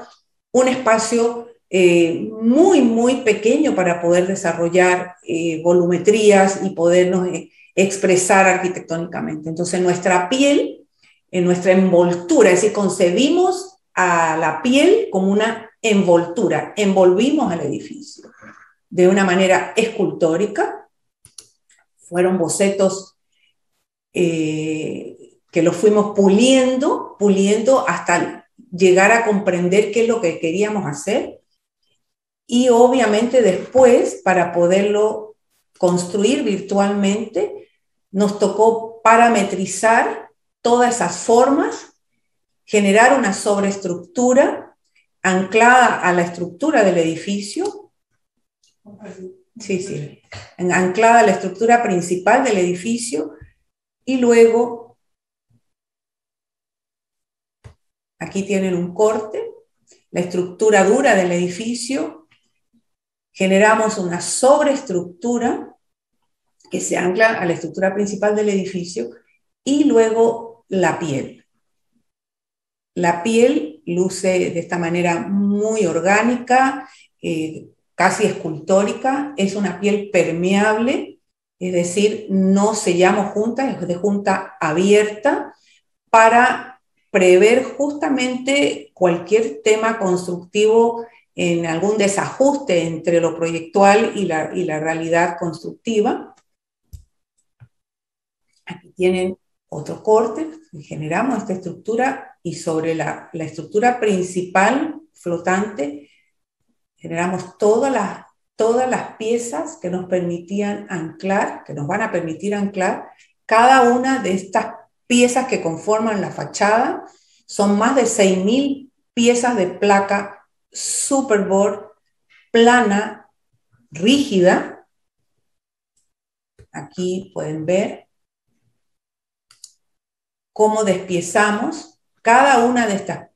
un espacio muy, muy pequeño para poder desarrollar volumetrías y podernos expresar arquitectónicamente. Entonces, nuestra piel, en nuestra envoltura, es decir, concebimos a la piel como una envoltura, envolvimos al edificio. de una manera escultórica. Fueron bocetos que los fuimos puliendo hasta llegar a comprender qué es lo que queríamos hacer. Y obviamente después, para poderlo construir virtualmente, nos tocó parametrizar todas esas formas, generar una sobreestructura anclada a la estructura del edificio. Sí, anclada a la estructura principal del edificio, y luego, aquí tienen un corte, la estructura dura del edificio, generamos una sobreestructura que se ancla a la estructura principal del edificio, y luego la piel. La piel luce de esta manera muy orgánica, casi escultórica, es una piel permeable, es decir, no sellamos juntas, es de junta abierta, para prever justamente cualquier tema constructivo en algún desajuste entre lo proyectual y la realidad constructiva. Aquí tienen otro corte, generamos esta estructura, y sobre la estructura principal flotante generamos todas las piezas que nos permitían anclar, que nos van a permitir anclar cada una de estas piezas que conforman la fachada. Son más de 6.000 piezas de placa Superboard plana, rígida. Aquí pueden ver cómo despiezamos. Cada una de estas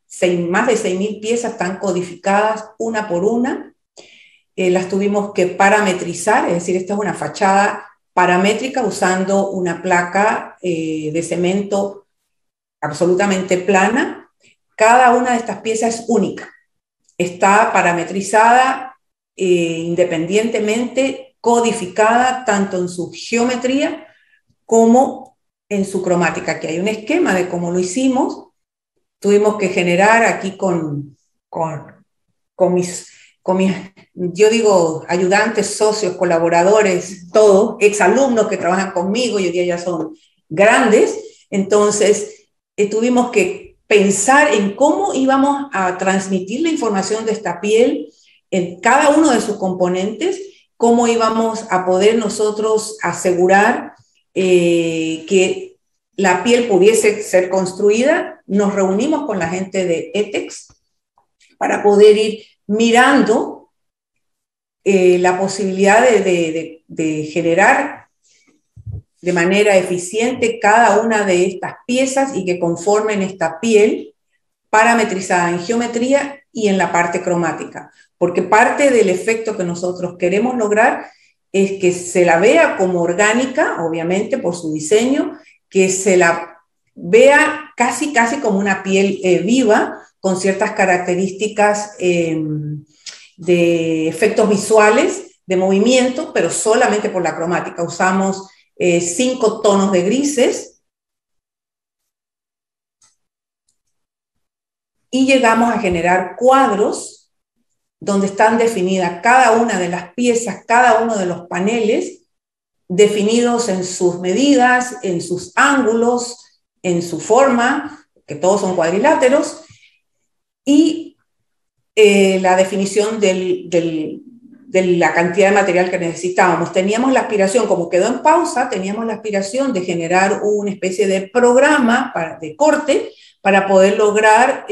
más de 6.000 piezas están codificadas una por una. Las tuvimos que parametrizar, es decir, esta es una fachada paramétrica usando una placa de cemento absolutamente plana. Cada una de estas piezas es única. Está parametrizada independientemente, codificada tanto en su geometría como en su cromática. Aquí hay un esquema de cómo lo hicimos. Tuvimos que generar aquí con mis, yo digo, ayudantes, socios, colaboradores, todos, exalumnos que trabajan conmigo, y hoy día ya son grandes. Entonces, tuvimos que pensar en cómo íbamos a transmitir la información de esta piel en cada uno de sus componentes, cómo íbamos a poder nosotros asegurar que la piel pudiese ser construida. Nos reunimos con la gente de ETEX para poder ir mirando la posibilidad de generar de manera eficiente cada una de estas piezas y que conformen esta piel parametrizada en geometría y en la parte cromática. Porque parte del efecto que nosotros queremos lograr es que se la vea como orgánica, obviamente por su diseño, que se la vea casi como una piel viva, con ciertas características de efectos visuales, de movimiento, pero solamente por la cromática. Usamos 5 tonos de grises y llegamos a generar cuadros donde están definidas cada una de las piezas, cada uno de los paneles, definidos en sus medidas, en sus ángulos, en su forma, que todos son cuadriláteros, y la definición de la cantidad de material que necesitábamos. Teníamos la aspiración, como quedó en pausa, teníamos la aspiración de generar una especie de programa de corte para poder lograr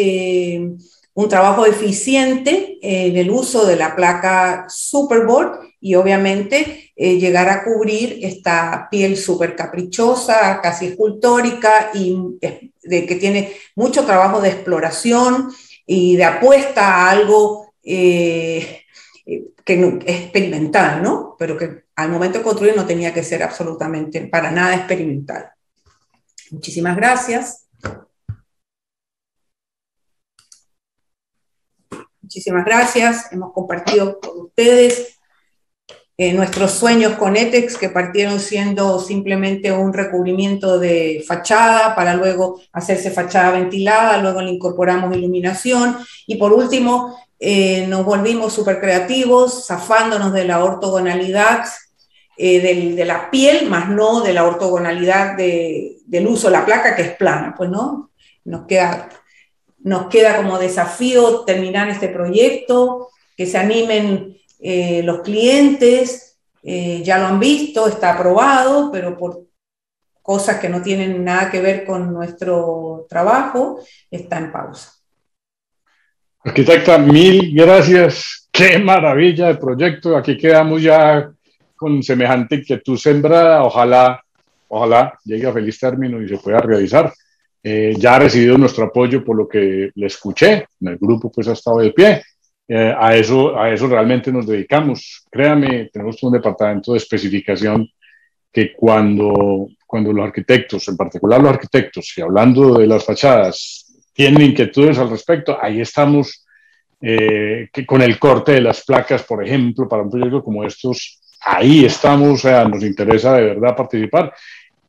un trabajo eficiente en el uso de la placa Superboard y obviamente llegar a cubrir esta piel súper caprichosa, casi escultórica y que tiene mucho trabajo de exploración y de apuesta a algo que experimental, ¿no? Pero que al momento de construir no tenía que ser absolutamente para nada experimental. Muchísimas gracias. Muchísimas gracias. Hemos compartido con ustedes nuestros sueños con ETEX, que partieron siendo simplemente un recubrimiento de fachada para luego hacerse fachada ventilada, luego le incorporamos iluminación y por último nos volvimos súper creativos, zafándonos de la ortogonalidad de la piel, más no de la ortogonalidad del uso de la placa, que es plana, pues no, nos queda como desafío terminar este proyecto, que se animen los clientes, ya lo han visto, está aprobado, pero por cosas que no tienen nada que ver con nuestro trabajo, está en pausa. Arquitecta, mil gracias. Qué maravilla de proyecto. Aquí quedamos ya con semejante inquietud sembrada. Ojalá llegue a feliz término y se pueda realizar. Ya ha recibido nuestro apoyo por lo que le escuché. El grupo pues ha estado de pie. A eso realmente nos dedicamos. Créame, tenemos un departamento de especificación que cuando los arquitectos, en particular los arquitectos, y hablando de las fachadas, tienen inquietudes al respecto, ahí estamos que con el corte de las placas, por ejemplo, para un proyecto como estos, ahí estamos, o sea, nos interesa de verdad participar.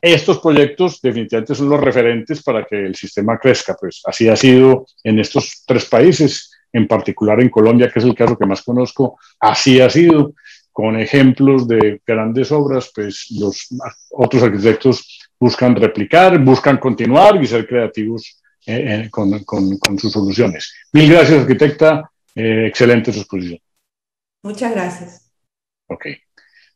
Estos proyectos definitivamente son los referentes para que el sistema crezca, pues así ha sido en estos 3 países, en particular en Colombia, que es el caso que más conozco, así ha sido, con ejemplos de grandes obras, pues los otros arquitectos buscan replicar, buscan continuar y ser creativos con sus soluciones. Mil gracias, arquitecta. Excelente su exposición. Muchas gracias. Ok.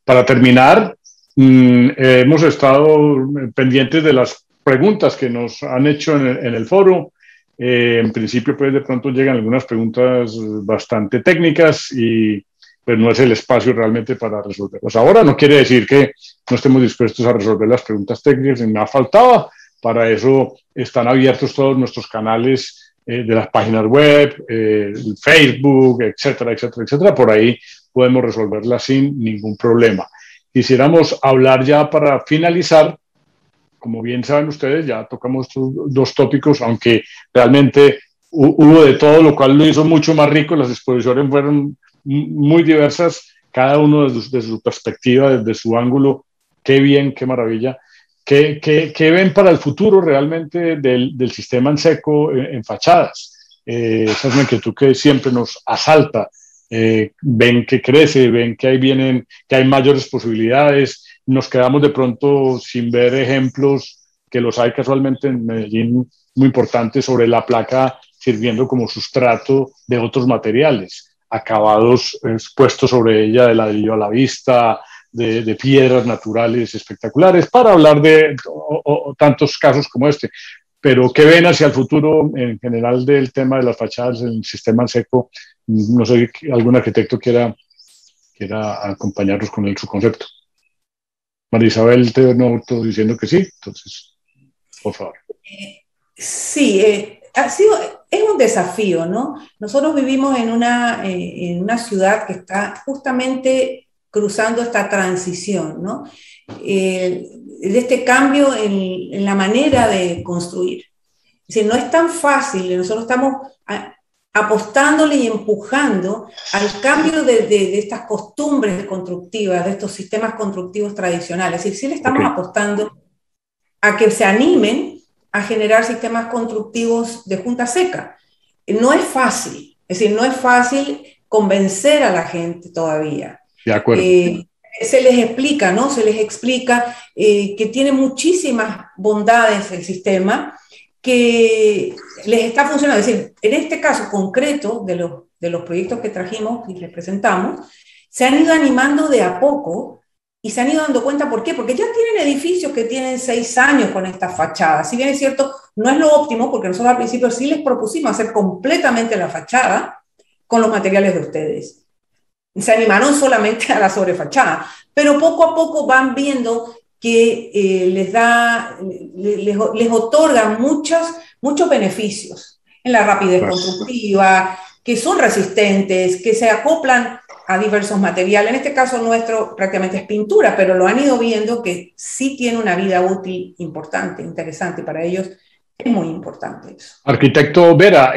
Para terminar, hemos estado pendientes de las preguntas que nos han hecho en el foro. En principio, pues de pronto llegan algunas preguntas bastante técnicas y pues no es el espacio realmente para resolverlas. Ahora no quiere decir que no estemos dispuestos a resolver las preguntas técnicas, ni nada faltaba. Para eso están abiertos todos nuestros canales de las páginas web, Facebook, etcétera, etcétera, etcétera. Por ahí podemos resolverlas sin ningún problema. Quisiéramos hablar ya para finalizar. Como bien saben ustedes, ya tocamos estos 2 tópicos, aunque realmente hubo de todo, lo cual lo hizo mucho más rico. Las exposiciones fueron muy diversas, cada uno desde su perspectiva, desde su ángulo. Qué bien, qué maravilla. ¿Qué ven para el futuro realmente del sistema en seco en fachadas? Esa es una inquietud que siempre nos asalta. Ven que crece, ven que ahí que hay mayores posibilidades. Nos quedamos de pronto sin ver ejemplos, que los hay casualmente en Medellín, muy importantes, sobre la placa sirviendo como sustrato de otros materiales, acabados puestos sobre ella de ladrillo a la vista, de piedras naturales espectaculares, para hablar de tantos casos como este. Pero ¿qué ven hacia el futuro en general del tema de las fachadas en el sistema en seco? No sé, algún arquitecto quiera acompañarnos con su concepto. María Isabel te noto diciendo que sí, entonces, por favor. Sí, es un desafío, ¿no? Nosotros vivimos en una ciudad que está justamente cruzando esta transición, ¿no? De este cambio en la manera de construir. Es decir, no es tan fácil, nosotros estamos apostándole y empujando al cambio de estas costumbres constructivas, de estos sistemas constructivos tradicionales. Es decir, sí le estamos apostando a que se animen a generar sistemas constructivos de junta seca. No es fácil, es decir, no es fácil convencer a la gente todavía. De acuerdo. Se les explica, ¿no? Se les explica que tiene muchísimas bondades el sistema, que les está funcionando. Es decir, en este caso concreto de los proyectos que trajimos y les presentamos, se han ido animando de a poco y se han ido dando cuenta. ¿Por qué? Porque ya tienen edificios que tienen 6 años con esta fachada. Si bien es cierto, no es lo óptimo, porque nosotros al principio sí les propusimos hacer completamente la fachada con los materiales de ustedes. Se animaron solamente a la sobrefachada, pero poco a poco van viendo que les otorgan muchos beneficios en la rapidez constructiva, que son resistentes, que se acoplan a diversos materiales. En este caso nuestro prácticamente es pintura, pero lo han ido viendo que sí tiene una vida útil importante, interesante para ellos. Es muy importante eso. Arquitecto Vera,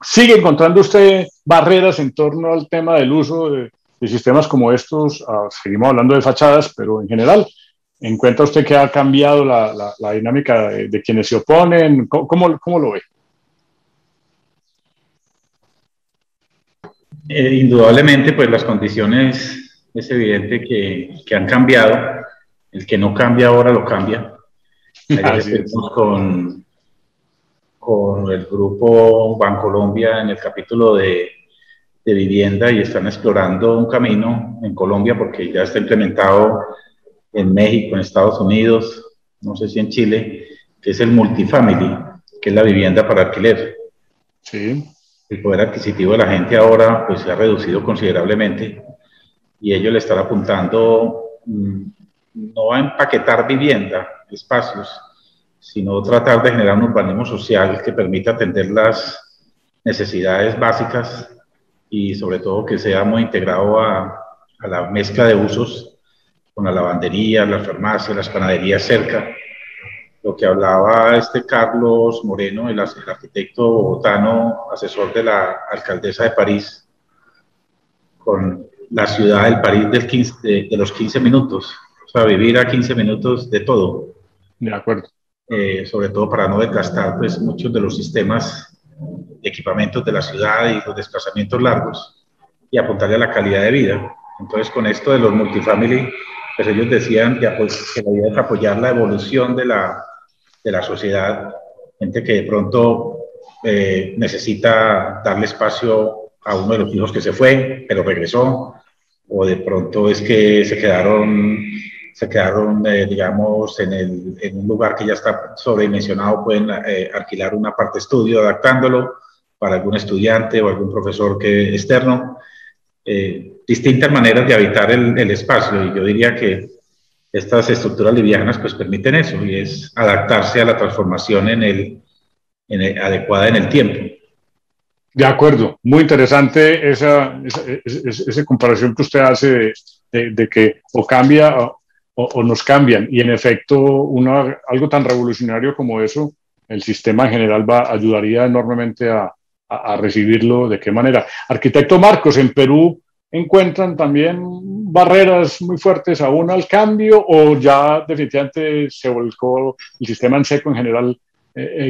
¿sigue encontrando usted barreras en torno al tema del uso de sistemas como estos? Seguimos hablando de fachadas, pero en general, ¿encuentra usted que ha cambiado la dinámica de quienes se oponen? ¿Cómo lo ve? Indudablemente, pues las condiciones es evidente que han cambiado. El que no cambia ahora lo cambia. Ayer estuvimos con el grupo Bancolombia en el capítulo de vivienda y están explorando un camino en Colombia porque ya está implementado en México, en Estados Unidos, no sé si en Chile, que es el multifamily, que es la vivienda para alquiler. Sí. El poder adquisitivo de la gente ahora pues se ha reducido considerablemente y ellos le están apuntando no a empaquetar vivienda, espacios, sino tratar de generar un urbanismo social que permita atender las necesidades básicas y sobre todo que sea muy integrado a la mezcla de usos con la lavandería, las farmacias, las panaderías cerca. Lo que hablaba Carlos Moreno, el arquitecto bogotano, asesor de la alcaldesa de París, con la ciudad del París de los 15 minutos, o sea, vivir a 15 minutos de todo. De acuerdo. Sobre todo para no desgastar pues, muchos de los sistemas de equipamientos de la ciudad y los desplazamientos largos y apuntarle a la calidad de vida. Entonces, con esto de los multifamily, pues ellos decían que la idea es apoyar la evolución de la sociedad, gente que de pronto necesita darle espacio a uno de los hijos que se fue, pero regresó, o de pronto es que se quedaron digamos, en un lugar que ya está sobredimensionado, pueden alquilar una parte estudio adaptándolo para algún estudiante o algún profesor externo. Distintas maneras de habitar el espacio, y yo diría que estas estructuras livianas pues permiten eso, y es adaptarse a la transformación adecuada en el tiempo. De acuerdo, muy interesante esa comparación que usted hace de que o cambia o nos cambian, y en efecto algo tan revolucionario como eso, el sistema en general ayudaría enormemente a recibirlo. ¿De qué manera? Arquitecto Marcos, ¿en Perú encuentran también barreras muy fuertes aún al cambio o ya definitivamente se volcó el sistema en seco en general?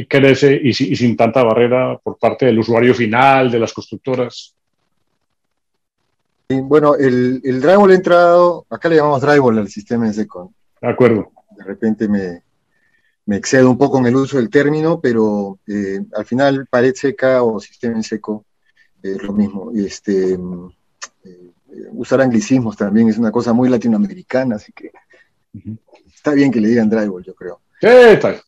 Crece y sin tanta barrera por parte del usuario final, de las constructoras. Y bueno, el drywall ha entrado, acá le llamamos drywall al sistema en seco. De acuerdo. De repente me excedo un poco en el uso del término, pero al final pared seca o sistema en seco es lo mismo. Usar anglicismos también es una cosa muy latinoamericana, así que está bien que le digan drywall, yo creo. Sí, está bien.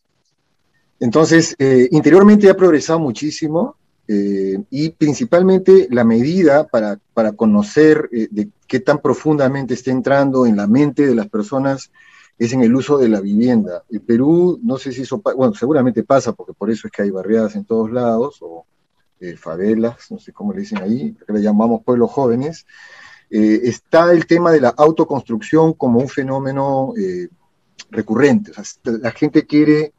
Entonces, interiormente ha progresado muchísimo y principalmente la medida para conocer de qué tan profundamente está entrando en la mente de las personas es en el uso de la vivienda. El Perú, no sé si eso bueno, seguramente pasa porque por eso es que hay barriadas en todos lados, o favelas, no sé cómo le dicen ahí, que le llamamos pueblos jóvenes. Está el tema de la autoconstrucción como un fenómeno recurrente. O sea, la gente quiere...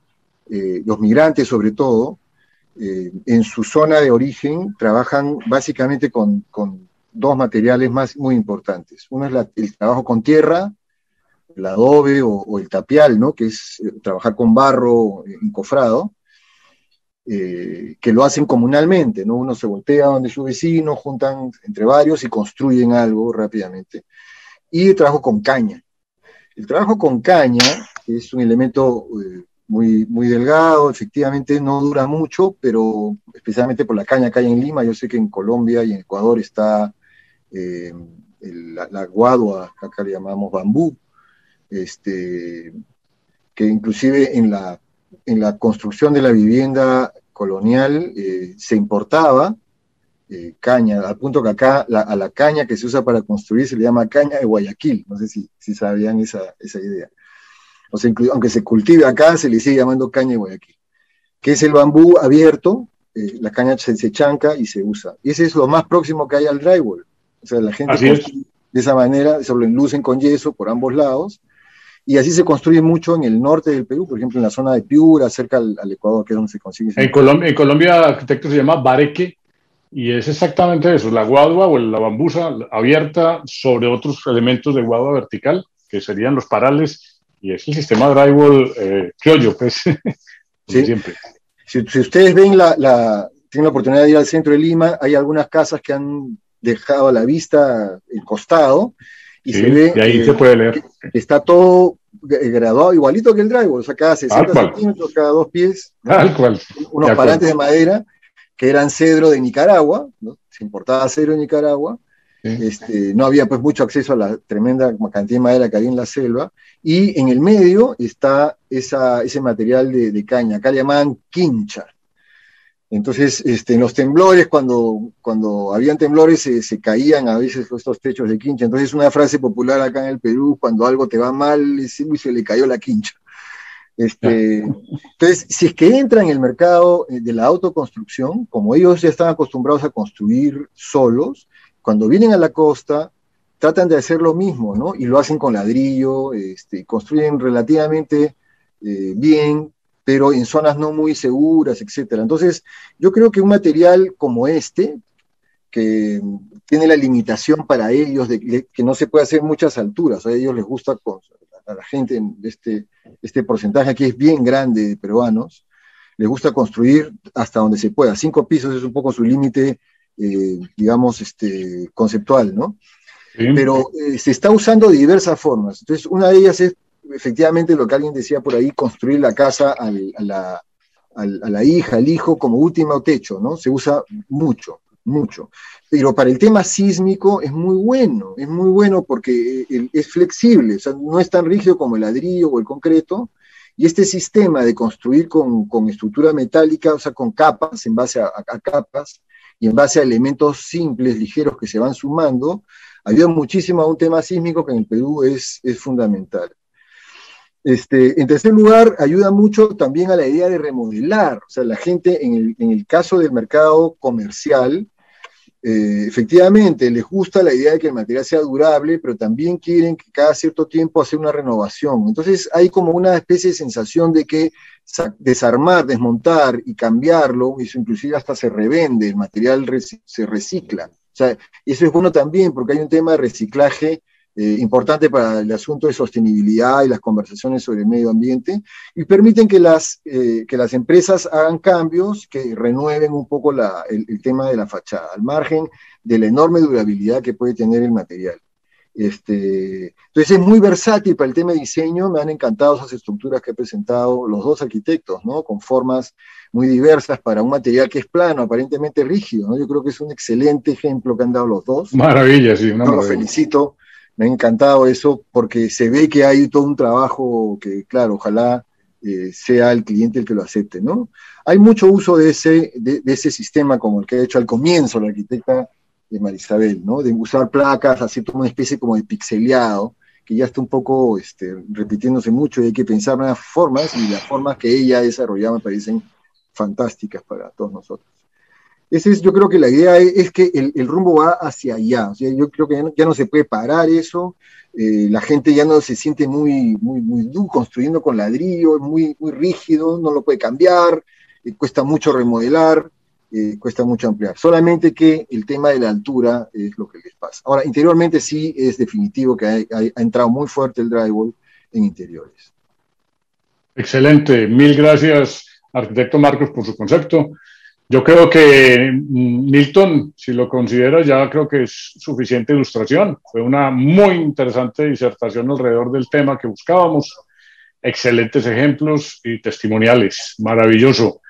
los migrantes sobre todo, en su zona de origen trabajan básicamente con dos materiales muy importantes. Uno es el trabajo con tierra, el adobe o el tapial, ¿no? Que es trabajar con barro encofrado, que lo hacen comunalmente, ¿no? Uno se voltea donde su vecino, juntan entre varios y construyen algo rápidamente. Y el trabajo con caña. El trabajo con caña es un elemento... muy delgado, efectivamente no dura mucho, pero especialmente por la caña que hay en Lima. Yo sé que en Colombia y en Ecuador está la guadua, acá le llamamos bambú, que inclusive en la construcción de la vivienda colonial se importaba caña, al punto que acá a la caña que se usa para construir se le llama caña de Guayaquil. No sé si sabían esa idea. O sea, aunque se cultive acá, se le sigue llamando caña de Guayaquil, que es el bambú abierto, la caña se chanca y se usa. Y ese es lo más próximo que hay al drywall. O sea, la gente construye de esa manera, se lo enlucen con yeso por ambos lados, y así se construye mucho en el norte del Perú, por ejemplo, en la zona de Piura, cerca al Ecuador, que es donde se consigue. En Colombia, el arquitecto se llama bareque, y es exactamente eso, la guadua o la bambusa abierta sobre otros elementos de guadua vertical, que serían los parales. Y es el sistema drywall criollo, pues, sí. Siempre. Si ustedes ven tienen la oportunidad de ir al centro de Lima, hay algunas casas que han dejado a la vista el costado, y sí, se ve y ahí se puede leer. que está todo graduado igualito que el drywall, o sea, cada 60 centímetros, cada 2 pies, ¿no? Tal cual. Unos parantes de madera que eran cedro de Nicaragua, ¿no? Se importaba cedro de Nicaragua, sí. No había pues mucho acceso a la tremenda cantidad de madera que había en la selva, y en el medio está ese material de caña, acá le llamaban quincha. Entonces, en los temblores, cuando habían temblores, se caían a veces estos techos de quincha. Entonces, una frase popular acá en el Perú, cuando algo te va mal, se le cayó la quincha. Entonces, si es que entra en el mercado de la autoconstrucción, como ellos ya están acostumbrados a construir solos, cuando vienen a la costa, tratan de hacer lo mismo, ¿no? Y lo hacen con ladrillo, construyen relativamente bien, pero en zonas no muy seguras, etc. Entonces, yo creo que un material como que tiene la limitación para ellos de que no se puede hacer muchas alturas, a ellos les gusta, a la gente de este porcentaje aquí es bien grande de peruanos, les gusta construir hasta donde se pueda. 5 pisos es un poco su límite, digamos, conceptual, ¿no? Sí. Pero se está usando de diversas formas. Entonces, una de ellas es efectivamente lo que alguien decía por ahí, construir la casa a la hija, al hijo como último techo, ¿no? Se usa mucho, mucho. Pero para el tema sísmico es muy bueno porque es flexible, o sea, no es tan rígido como el ladrillo o el concreto, y este sistema de construir con estructura metálica, o sea, con capas, en base a capas, y en base a elementos simples, ligeros que se van sumando, ayuda muchísimo a un tema sísmico que en el Perú es fundamental. En tercer lugar, ayuda mucho también a la idea de remodelar. O sea, la gente, en el caso del mercado comercial, efectivamente les gusta la idea de que el material sea durable, pero también quieren que cada cierto tiempo hacer una renovación. Entonces hay como una especie de sensación de que desarmar, desmontar y cambiarlo, eso inclusive hasta se revende, el material se recicla. O sea, eso es bueno también porque hay un tema de reciclaje importante para el asunto de sostenibilidad y las conversaciones sobre el medio ambiente, y permiten que las empresas hagan cambios que renueven un poco el tema de la fachada, al margen de la enorme durabilidad que puede tener el material. Entonces es muy versátil para el tema de diseño, me han encantado esas estructuras que he presentado los dos arquitectos, ¿no? Con formas muy diversas para un material que es plano, aparentemente rígido, ¿no? Yo creo que es un excelente ejemplo que han dado los dos. Maravilla, sí, una maravilla. Los felicito. Me ha encantado eso porque se ve que hay todo un trabajo que, claro, ojalá sea el cliente el que lo acepte, ¿no? Hay mucho uso de ese sistema como el que ha hecho al comienzo la arquitecta Marisabel, ¿no? De usar placas, así como una especie como de pixeleado, que ya está un poco repitiéndose mucho y hay que pensar nuevas formas, y las formas que ella ha desarrollado me parecen fantásticas para todos nosotros. Yo creo que la idea es que el rumbo va hacia allá. O sea, yo creo que ya no se puede parar eso. La gente ya no se siente muy duro construyendo con ladrillo, es muy rígido, no lo puede cambiar, cuesta mucho remodelar, cuesta mucho ampliar. Solamente que el tema de la altura es lo que les pasa. Ahora, interiormente sí es definitivo que ha entrado muy fuerte el drywall en interiores. Excelente. Mil gracias, arquitecto Marcos, por su concepto. Yo creo que Milton, si lo considera, ya creo que es suficiente ilustración. Fue una muy interesante disertación alrededor del tema que buscábamos. Excelentes ejemplos y testimoniales. Maravilloso.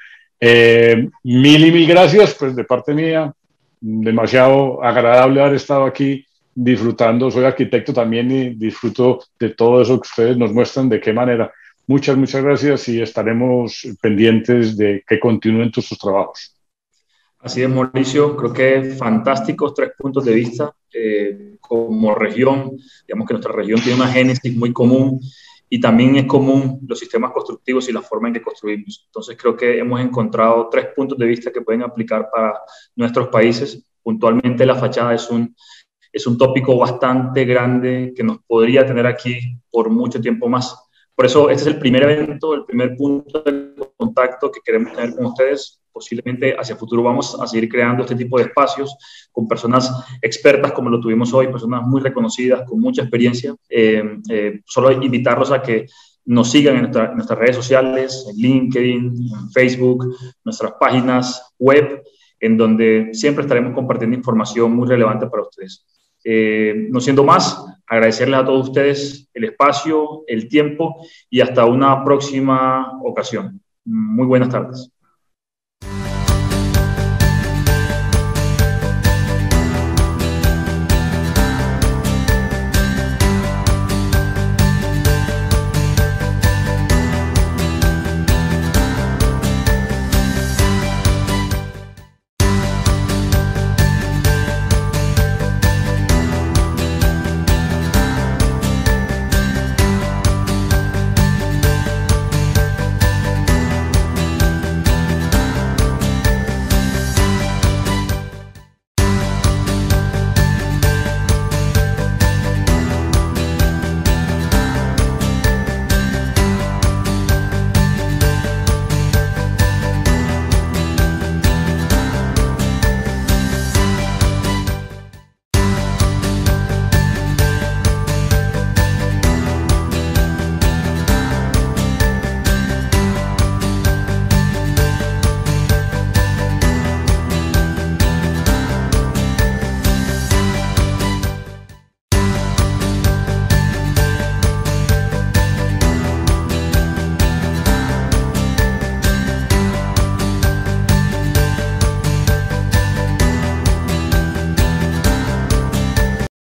Mil gracias, pues de parte mía. Demasiado agradable haber estado aquí disfrutando. Soy arquitecto también y disfruto de todo eso que ustedes nos muestran, de qué manera. Muchas gracias y estaremos pendientes de que continúen sus trabajos. Así es, Mauricio. Creo que fantásticos 3 puntos de vista. Como región, digamos que nuestra región tiene una génesis muy común y también es común los sistemas constructivos y la forma en que construimos. Entonces creo que hemos encontrado 3 puntos de vista que pueden aplicar para nuestros países. Puntualmente la fachada es un tópico bastante grande que nos podría tener aquí por mucho tiempo más. Por eso este es el primer evento, el primer punto de contacto que queremos tener con ustedes. Posiblemente hacia el futuro vamos a seguir creando este tipo de espacios con personas expertas como lo tuvimos hoy, personas muy reconocidas, con mucha experiencia. Solo invitarlos a que nos sigan en nuestras redes sociales, en LinkedIn, en Facebook, nuestras páginas web. en donde siempre estaremos compartiendo información muy relevante para ustedes. No siendo más, agradecerles a todos ustedes el espacio, el tiempo y hasta una próxima ocasión. Muy buenas tardes.